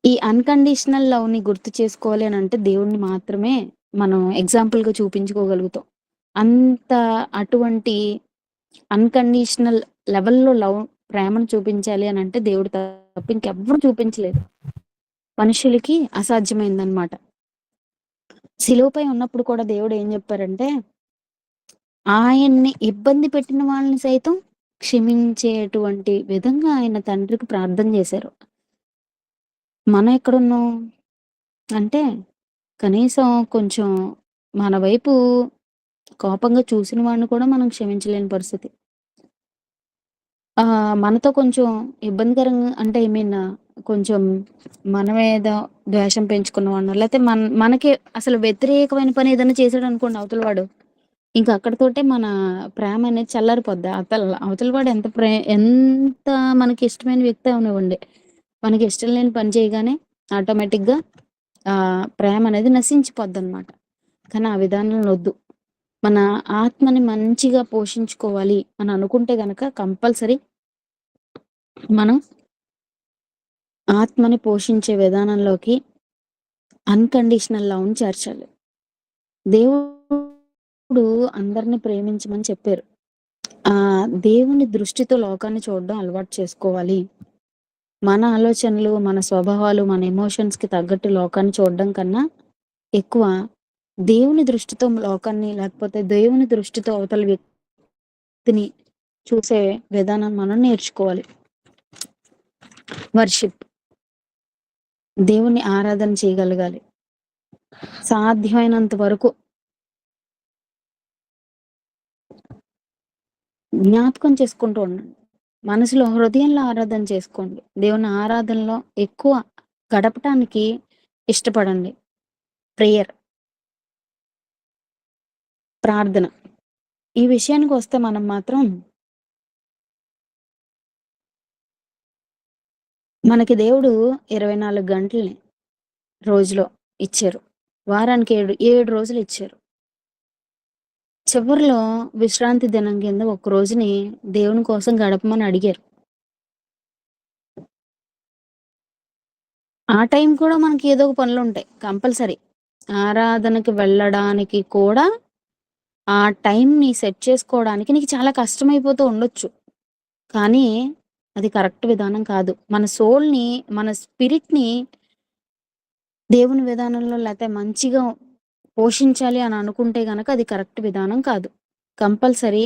ఈ అన్కండిషనల్ లవ్ని గుర్తు చేసుకోవాలి అని అంటే దేవుణ్ణి మాత్రమే మనం ఎగ్జాంపుల్గా చూపించుకోగలుగుతాం. అంత అటువంటి అన్కండిషనల్ లెవెల్లో లవ్ ప్రేమను చూపించాలి అని అంటే దేవుడు తప్ప ఇంకెవ్వరు చూపించలేదు. మనుషులకి అసాధ్యమైందనమాట. శిలువపై ఉన్నప్పుడు కూడా దేవుడు ఏం చెప్పారంటే ఆయన్ని ఇబ్బంది పెట్టిన వాళ్ళని సైతం క్షమించేటువంటి విధంగా ఆయన తండ్రికి ప్రార్థన చేశారు. మనం ఎక్కడున్నాం అంటే కనీసం కొంచెం మన వైపు కోపంగా చూసిన వాడిని కూడా మనం క్షమించలేని పరిస్థితి. మనతో కొంచెం ఇబ్బందికరంగా అంటే ఐ మీన్ కొంచెం మన మీద ద్వేషం పెంచుకున్నవాడినో లేకపోతే మనకి అసలు వ్యతిరేకమైన పని ఏదైనా చేశాడు అనుకోండి అవతల వాడు, ఇంకా అక్కడితోటే మన ప్రేమ అనేది చల్లారిపోద్ది. అవతల వాడు ఎంత మనకి ఇష్టమైన వ్యక్తి అవనివ్వండి, మనకి ఇష్టం లేని పని చేయగానే ఆటోమేటిక్గా ప్రేమ అనేది నశించిపోద్ది అనమాట. కానీ ఆ విధానంలో వద్దు. మన ఆత్మని మంచిగా పోషించుకోవాలి అని అనుకుంటే గనక కంపల్సరీ మనం ఆత్మని పోషించే విధానంలోకి అన్కండిషనల్ లవ్ని చేర్చాలి. దేవుడు అందరిని ప్రేమించమని చెప్పారు. దేవుని దృష్టితో లోకాన్ని చూడడం అలవాటు చేసుకోవాలి. మన ఆలోచనలు, మన స్వభావాలు, మన ఎమోషన్స్కి తగ్గట్టు లోకాన్ని చూడడం కన్నా ఎక్కువ దేవుని దృష్టితో లోకాన్ని, లేకపోతే దేవుని దృష్టితో అవతల వ్యక్తిని చూసే విధానం మనం నేర్చుకోవాలి. వర్షిప్, దేవుని ఆరాధన చేయగలగాలి. సాధ్యమైనంత వరకు జ్ఞాపకం చేసుకుంటూ ఉండండి. మనసులో, హృదయంలో ఆరాధన చేసుకోండి. దేవుని ఆరాధనలో ఎక్కువ గడపటానికి ఇష్టపడండి. ప్రేయర్, ప్రార్థన. ఈ విషయానికి వస్తే మనం మాత్రం మనకి దేవుడు 24 గంటల్ని రోజులో ఇచ్చారు. వారానికి 7 రోజులు ఇచ్చారు. చివరిలో విశ్రాంతి దినం కింద ఒక రోజుని దేవుని కోసం గడపమని అడిగారు. ఆ టైం కూడా మనకి ఏదో ఒక పనులు ఉంటాయి కంపల్సరీ. ఆరాధనకి వెళ్ళడానికి కూడా ఆ టైంని సెట్ చేసుకోవడానికి నీకు చాలా కష్టమైపోతూ ఉండొచ్చు. కానీ అది కరెక్ట్ విధానం కాదు. మన సోల్ని, మన స్పిరిట్ని దేవుని విధానంలో లేకపోతే మంచిగా పోషించాలి అని అనుకుంటే గనక అది కరెక్ట్ విధానం కాదు. కంపల్సరీ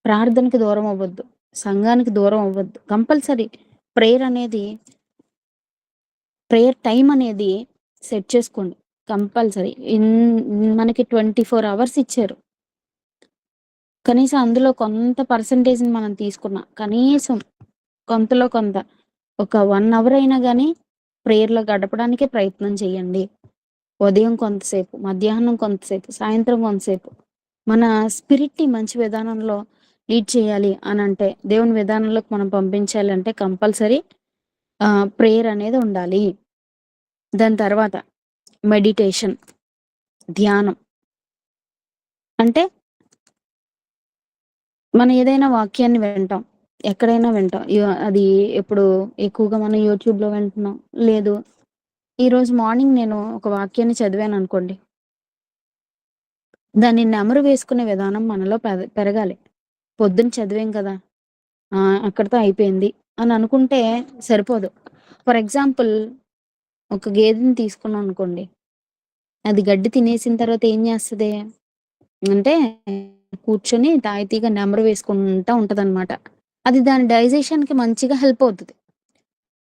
ప్రార్థనకి దూరం అవ్వద్దు, సంఘానికి దూరం అవ్వద్దు. కంపల్సరీ ప్రేయర్ టైం అనేది సెట్ చేసుకోండి. కంపల్సరీ మనకి 24 hours ఇచ్చారు. కనీసం అందులో కొంత పర్సంటేజ్ని మనం తీసుకున్నా, కనీసం కొంతలో కొంత ఒక 1 hour అయినా కానీ ప్రేయర్లో గడపడానికే ప్రయత్నం చేయండి. ఉదయం కొంతసేపు, మధ్యాహ్నం కొంతసేపు, సాయంత్రం కొంతసేపు. మన స్పిరిట్ని మంచి విధానంలో లీడ్ చేయాలి అని అంటే, దేవుని విధానంలోకి మనం పంపించాలి అంటే కంపల్సరీ ప్రేయర్ అనేది ఉండాలి. దాని తర్వాత మెడిటేషన్, ధ్యానం. అంటే మనం ఏదైనా వాక్యాన్ని వింటాం, ఎక్కడైనా వింటాం. అది ఎప్పుడు ఎక్కువగా మనం యూట్యూబ్లో వింటున్నాం, లేదు ఈరోజు మార్నింగ్ నేను ఒక వాక్యాన్ని చదివాను అనుకోండి, దాన్ని నెమరు వేసుకునే విధానం మనలో పెరగాలి. పొద్దున్న చదివాం కదా, అక్కడితో అయిపోయింది అని అనుకుంటే సరిపోదు. ఫర్ ఎగ్జాంపుల్, ఒక గేదెని తీసుకున్నాం అనుకోండి, అది గడ్డి తినేసిన తర్వాత ఏం చేస్తుంది అంటే కూర్చొని తాయితీగా నెమరు వేసుకుంటా ఉంటుంది అనమాట. అది దాని డైజెషన్కి మంచిగా హెల్ప్ అవుతుంది.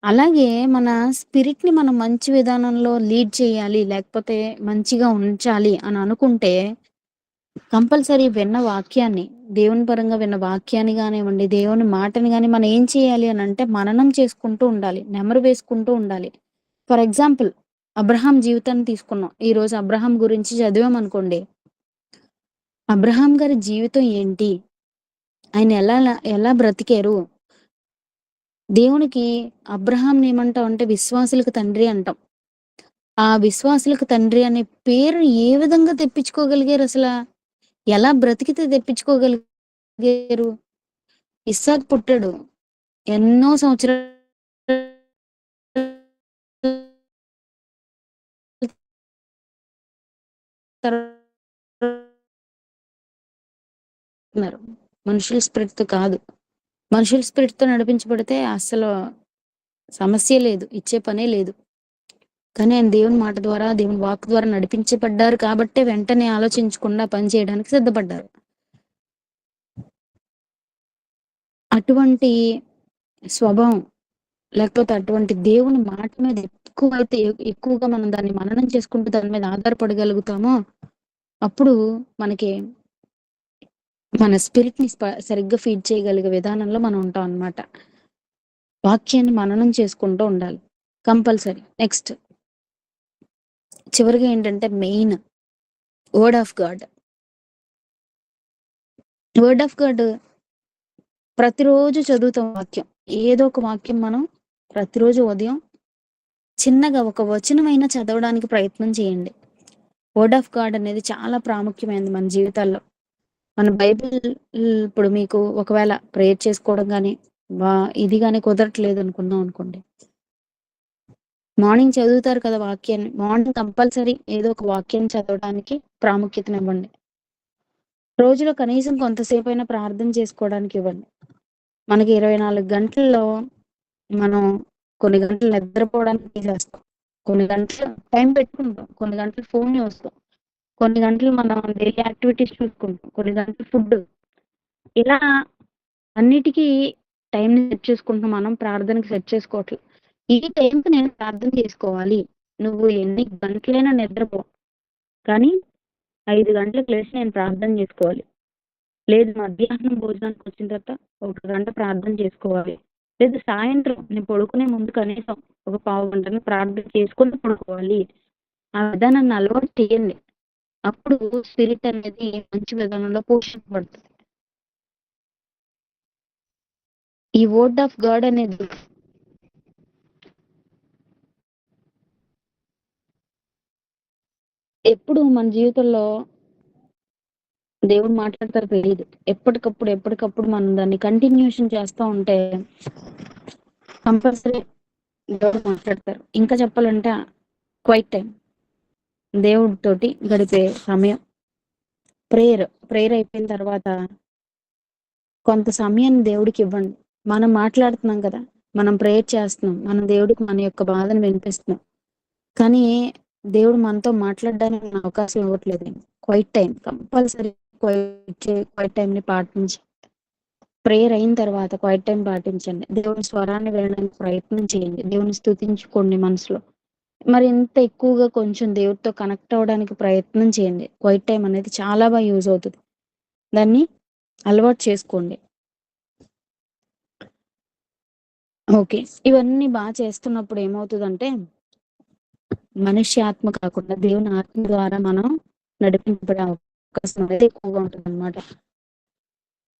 అలాగే మన స్పిరిట్ని మనం మంచి విధానంలో లీడ్ చేయాలి, లేకపోతే మంచిగా ఉంచాలి అని అనుకుంటే కంపల్సరీ విన్న వాక్యాన్ని, దేవుని పరంగా విన్న వాక్యాన్ని కానివ్వండి, దేవుని మాటని కానీ మనం ఏం చేయాలి అని అంటే మననం చేసుకుంటూ ఉండాలి, నెమరు వేసుకుంటూ ఉండాలి. ఫర్ ఎగ్జాంపుల్, అబ్రహాం జీవితాన్ని తీసుకున్నాం. ఈరోజు అబ్రహాం గురించి చదివామనుకోండి, అబ్రహాం గారి జీవితం ఏంటి, ఆయన ఎలా బ్రతికారు? దేవునికి అబ్రహాంని ఏమంటాం అంటే విశ్వాసులకు తండ్రి అంటాం. ఆ విశ్వాసులకు తండ్రి అనే పేరు ఏ విధంగా తెప్పించుకోగలిగారు అసలా? ఎలా బ్రతికితే తెప్పించుకోగలిగారు? ఇస్సాకు పుట్టాడు. ఎన్నో సంవత్సరాల తర్వాత మనుషుల స్పిరిట్‌తో కాదు. మనుషుల స్పిరిట్‌తో నడిపించబడితే అస్సలు సమస్యే లేదు. ఇచ్చే పనే లేదు. కానీ ఆయన దేవుని మాట ద్వారా, దేవుని వాక్ ద్వారా నడిపించబడ్డారు కాబట్టే వెంటనే ఆలోచించకుండా పని చేయడానికి సిద్ధపడ్డారు. అటువంటి స్వభావం లేకపోతే అటువంటి దేవుని మాట మీద ఎక్కువగా మనం దాన్ని మననం చేసుకుంటూ దాని మీద ఆధారపడగలుగుతామో అప్పుడు మనకి మన స్పిరిట్‌ని సరిగ్గా ఫీడ్ చేయగలిగే విధానంలో మనం ఉంటాం అన్నమాట. వాక్యాన్ని మననం చేసుకుంటూ ఉండాలి. కంపల్సరీ. నెక్స్ట్ చివరిగా ఏంటంటే main word of God. Word of God ప్రతిరోజు చదువుతాం వాక్యం. ఏదో ఒక వాక్యం మనం ప్రతిరోజు ఉదయం చిన్నగా ఒక వచనమైనా చదవడానికి ప్రయత్నం చేయండి. వర్డ్ ఆఫ్ గాడ్ అనేది చాలా ప్రాముఖ్యమైనది మన జీవితాల్లో. మన బైబిల్ ఇప్పుడు మీకు ఒకవేళ ప్రేయర్ చేసుకోవడం గానీ, ఇది గానీ కుదరట్లేదు అనుకున్నాం అనుకోండి. మార్నింగ్ చదువుతారు కదా వాక్యాన్ని. మార్నింగ్ కంపల్సరీ ఏదో ఒక వాక్యాన్ని చదవడానికి ప్రాముఖ్యతనివ్వండి. రోజులో కనీసం కొంతసేపైనా ప్రార్థన చేసుకోవడానికి ఇవ్వండి. మనకి 24 గంటల్లో మనం కొన్ని గంటలు నిద్రపోవడానికి తీసేస్తాం. కొన్ని గంటలు టైం పెట్టుకుంటాం. కొన్ని గంటలు ఫోన్ చూస్తాం. కొన్ని గంటలు మనం డైలీ యాక్టివిటీస్ చూసుకుంటాం. కొన్ని గంటలు ఫుడ్. ఇలా అన్నిటికీ టైంని సెట్ చేసుకుంటున్నాం. మనం ప్రార్థనకి సెట్ చేసుకోవట్లేదు. ఈ టైంకి నేను ప్రార్థన చేసుకోవాలి. నువ్వు ఎన్ని గంటలైనా నిద్రపో. కానీ 5 గంటలకు లేచి నేను ప్రార్థన చేసుకోవాలి. లేదు మధ్యాహ్నం భోజనానికి వచ్చిన తర్వాత 1 గంట ప్రార్థన చేసుకోవాలి. లేదు సాయంత్రం నేను పడుకునే ముందు కనీసం ఒక పావు గంటను ప్రార్థన చేసుకుని పడుకోవాలి. ఆ విధానాన్ని అలవాటు చేయండి. అప్పుడు స్పిరిట్ అనేది మంచి విధానంలో పోషించబడుతుంది. ఈ వర్డ్ ఆఫ్ గాడ్ అనేది ఎప్పుడు మన జీవితంలో దేవుడు మాట్లాడతారో తెలియదు. ఎప్పటికప్పుడు మనం దాన్ని కంటిన్యూషన్ చేస్తూ ఉంటే కంపల్సరీ దేవుడు మాట్లాడతారు. ఇంకా చెప్పాలంటే క్వైట్ టైం దేవుడితోటి గడిపే సమయం. ప్రేయర్ అయిపోయిన తర్వాత కొంత సమయాన్ని దేవుడికి ఇవ్వండి. మనం మాట్లాడుతున్నాం కదా, మనం ప్రేయర్ చేస్తున్నాం, మనం దేవుడికి మన యొక్క బాధను వినిపిస్తున్నాం. కానీ దేవుడు మనతో మాట్లాడడానికి అవకాశం ఇవ్వట్లేదు. క్వైట్ టైం కంపల్సరీ క్వైట్ టైంని పాటించి ప్రేయర్ అయిన తర్వాత క్వైట్ టైం పాటించండి. దేవుని స్వరాన్ని వినడానికి ప్రయత్నం చేయండి. దేవుని స్తుతించుకోండి మనసులో. మరి ఇంత ఎక్కువగా కొంచెం దేవుడితో కనెక్ట్ అవ్వడానికి ప్రయత్నం చేయండి. క్వైట్ టైం అనేది చాలా బాగా యూజ్ అవుతుంది. దాన్ని అలవాటు చేసుకోండి. ఓకే. ఇవన్నీ బాగా చేస్తున్నప్పుడు ఏమవుతుందంటే మనిషి ఆత్మ కాకుండా దేవుని ఆత్మ ద్వారా మనం నడిపించబడే అవకాశం అనేది ఎక్కువగా ఉంటుందన్నమాట.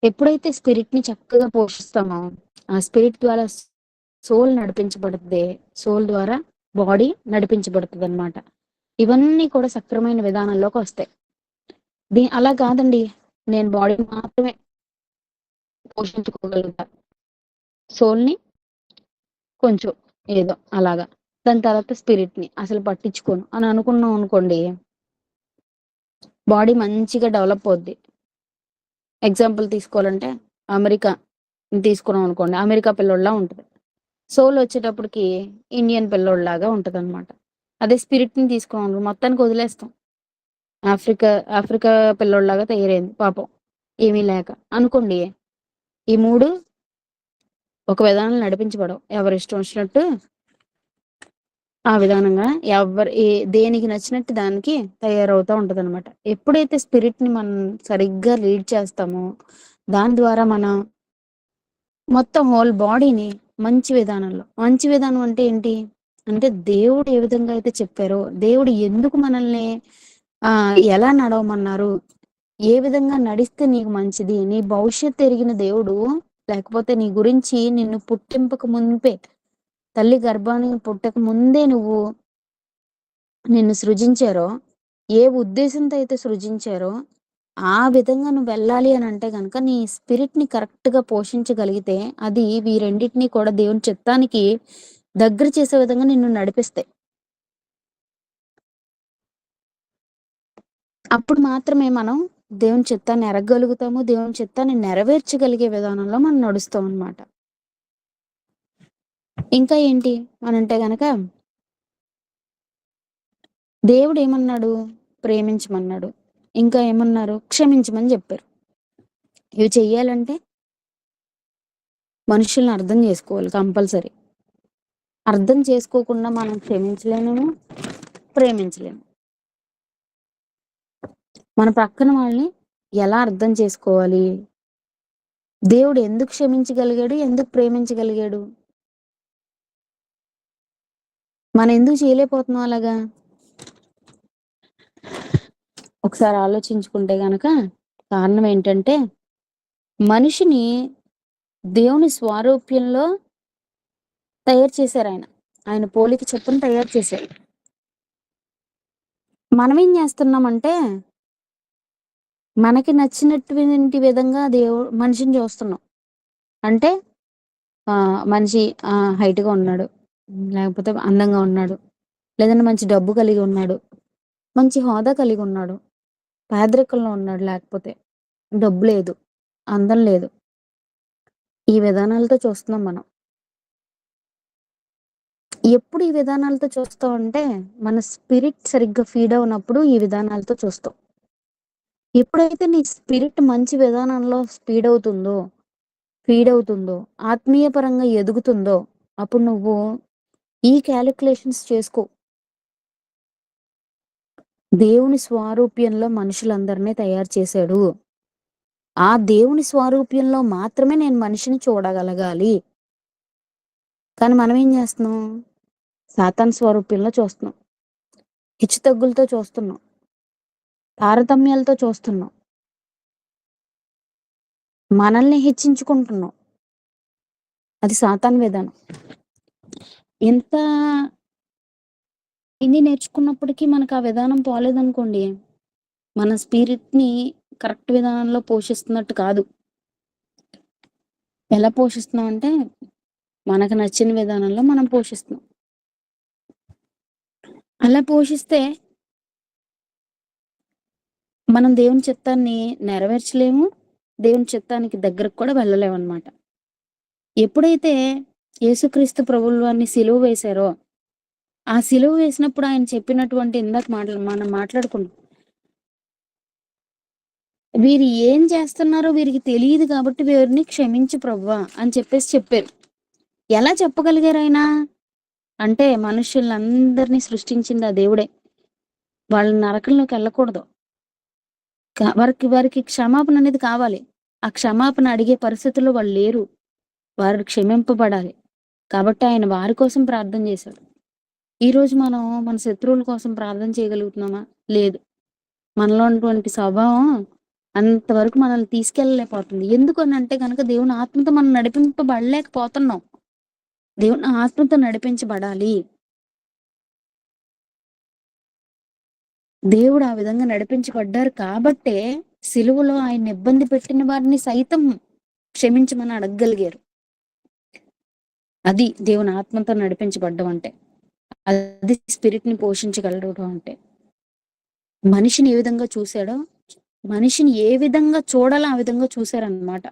ఎప్పుడైతే స్పిరిట్ ని చక్కగా పోషిస్తామో ఆ స్పిరిట్ ద్వారా సోల్ నడిపించబడుతుంది. సోల్ ద్వారా బాడీ నడిపించబడుతుంది అన్నమాట. ఇవన్నీ కూడా సక్రమైన విధానంలోకి వస్తాయి. అలా కాదండి, నేను బాడీ మాత్రమే పోషించుకోగలుగుతా, సోల్ ని కొంచెం ఏదో అలాగా, దాని తర్వాత స్పిరిట్ ని అసలు పట్టించుకోను అని అనుకున్నాం అనుకోండి, బాడీ మంచిగా డెవలప్ అవుద్ది. ఎగ్జాంపుల్ తీసుకోవాలంటే అమెరికా తీసుకున్నాం అనుకోండి, అమెరికా పిల్లోళ్ళలా ఉంటుంది. సోల్ వచ్చేటప్పటికి ఇండియన్ పిల్లోళ్ళలాగా ఉంటుంది అనమాట. అదే స్పిరిట్ ని తీసుకున్నాం మొత్తానికి వదిలేస్తాం. ఆఫ్రికా పిల్లోళ్ళలాగా తయారైంది పాపం, ఏమీ లేక అనుకోండి. ఈ 3 ఒక విధానంలో నడిపించబడవు. ఎవరి ఇష్టం వచ్చినట్టు ఆ విధానంగా దేనికి నచ్చినట్టు దానికి తయారవుతూ ఉంటది అనమాట. ఎప్పుడైతే స్పిరిట్ ని మనం సరిగ్గా లీడ్ చేస్తామో దాని ద్వారా మనం మొత్తం హోల్ బాడీని మంచి విధానం అంటే ఏంటి అంటే దేవుడు ఏ విధంగా అయితే చెప్పారో, దేవుడు ఎందుకు మనల్ని ఎలా నడవమన్నారు, ఏ విధంగా నడిస్తే నీకు మంచిది, నీ భవిష్యత్తు ఎరిగిన దేవుడు, లేకపోతే నీ గురించి నిన్ను పుట్టింపక మునిపే, తల్లి గర్భాన్ని పుట్టక ముందే నిన్ను సృజించారో, ఏ ఉద్దేశంతో అయితే సృజించారో ఆ విధంగా నువ్వు వెళ్ళాలి అని అంటే గనక నీ స్పిరిట్ ని కరెక్ట్ గా పోషించగలిగితే అది ఈ రెండింటిని కూడా దేవుని చిత్తానికి దగ్గర చేసే విధంగా నిన్ను నడిపిస్తాయి. అప్పుడు మాత్రమే మనం దేవుని చిత్తాన్ని ఎరగగలుగుతాము, దేవుని చిత్తాన్ని నెరవేర్చగలిగే విధానంలో మనం నడుస్తాం అన్నమాట. ఇంకా ఏంటి అనంటే గనక దేవుడు ఏమన్నాడు? ప్రేమించమన్నాడు. ఇంకా ఏమన్నారు? క్షమించమని చెప్పారు. ఇవి చెయ్యాలంటే మనుషుల్ని అర్థం చేసుకోవాలి కంపల్సరీ. అర్థం చేసుకోకుండా మనం క్షమించలేము, ప్రేమించలేము. మన పక్కన వాళ్ళని ఎలా అర్థం చేసుకోవాలి? దేవుడు ఎందుకు క్షమించగలిగాడు, ఎందుకు ప్రేమించగలిగాడు? మనం ఎందుకు చేయలేకపోతున్నాం అలాగా? ఒకసారి ఆలోచించుకుంటే గనక కారణం ఏంటంటే మనిషిని దేవుని స్వారూప్యంలో తయారు చేశారు. ఆయన పోలిక చొప్పున తయారు చేశారు. మనం ఏం చేస్తున్నామంటే మనకి నచ్చినటువంటి విధంగా మనిషిని చూస్తున్నాం. అంటే మనిషి హైట్ గా ఉన్నాడు, లేకపోతే అందంగా ఉన్నాడు, లేదంటే మంచి డబ్బు కలిగి ఉన్నాడు, మంచి హోదా కలిగి ఉన్నాడు, పేదరికంలో ఉన్నాడు, లేకపోతే డబ్బు లేదు, అందం లేదు. ఈ విధానాలతో చూస్తున్నాం మనం. ఎప్పుడు ఈ విధానాలతో చూస్తామంటే మన స్పిరిట్ సరిగ్గా ఫీడ్ అవునప్పుడు ఈ విధానాలతో చూస్తాం. ఎప్పుడైతే నీ స్పిరిట్ మంచి విధానంలో ఫీడ్ అవుతుందో, ఆత్మీయ పరంగా ఎదుగుతుందో, అప్పుడు నువ్వు ఈ క్యాలిక్యులేషన్స్ చేసుకో. దేవుని స్వారూప్యంలో మనుషులందరినీ తయారు చేశాడు. ఆ దేవుని స్వారూప్యంలో మాత్రమే నేను మనిషిని చూడగలగాలి. కానీ మనం ఏం చేస్తున్నాం? సాతాను స్వరూప్యంలో చూస్తున్నాం, హెచ్చుతగ్గులతో చూస్తున్నాం, తారతమ్యాలతో చూస్తున్నాం, మనల్ని హెచ్చించుకుంటున్నాం. అది సాతాను విధానం. ఎంత ఇన్ని నేర్చుకున్నప్పటికీ మనకు ఆ విధానం పోలేదనుకోండి, మన స్పిరిట్ ని కరెక్ట్ విధానంలో పోషిస్తున్నట్టు కాదు. ఎలా పోషిస్తున్నాం అంటే మనకు నచ్చిన విధానంలో మనం పోషిస్తున్నాం. అలా పోషిస్తే మనం దేవుని చిత్తాన్ని నెరవేర్చలేము, దేవుని చిత్తానికి దగ్గరకు కూడా వెళ్ళలేము అన్నమాట. ఎప్పుడైతే యేసుక్రీస్తు ప్రభువుల వారిని సిలువ వేశారో, ఆ సిలువ వేసినప్పుడు ఆయన చెప్పినటువంటి ఇందాక మనం మాట్లాడుకున్నాం, వీరు ఏం చేస్తున్నారో వీరికి తెలియదు కాబట్టి వీరిని క్షమించు ప్రభువా అని చెప్పారు. ఎలా చెప్పగలిగారు ఆయన అంటే మనుషులందరినీ సృష్టించింది ఆ దేవుడే. వాళ్ళ నరకంలోకి వెళ్ళకూడదు, వారికి క్షమాపణ అనేది కావాలి. ఆ క్షమాపణ అడిగే పరిస్థితుల్లో వాళ్ళు లేరు, వారు క్షమింపబడాలి. కాబట్టి ఆయన వారి కోసం ప్రార్థన చేశాడు. ఈరోజు మనం మన శత్రువుల కోసం ప్రార్థన చేయగలుగుతున్నామా? లేదు. మనలో ఉన్నటువంటి స్వభావం అంతవరకు మనల్ని తీసుకెళ్ళలేకపోతుంది. ఎందుకు అని అంటే కనుక దేవుని ఆత్మతో మనం నడిపింపబడలేకపోతున్నాం. దేవుని ఆత్మతో నడిపించబడాలి. దేవుడు ఆ విధంగా నడిపించబడ్డారు కాబట్టే సిలువలో ఆయన ఇబ్బంది పెట్టిన వారిని సైతం క్షమించమని అడగగలిగారు. అది దేవుని ఆత్మతో నడిపించబడ్డం అంటే, అది స్పిరిట్ ని పోషించగలగడం అంటే. మనిషిని ఏ విధంగా చూశాడో, మనిషిని ఏ విధంగా చూడాలో ఆ విధంగా చూశారన్నమాట.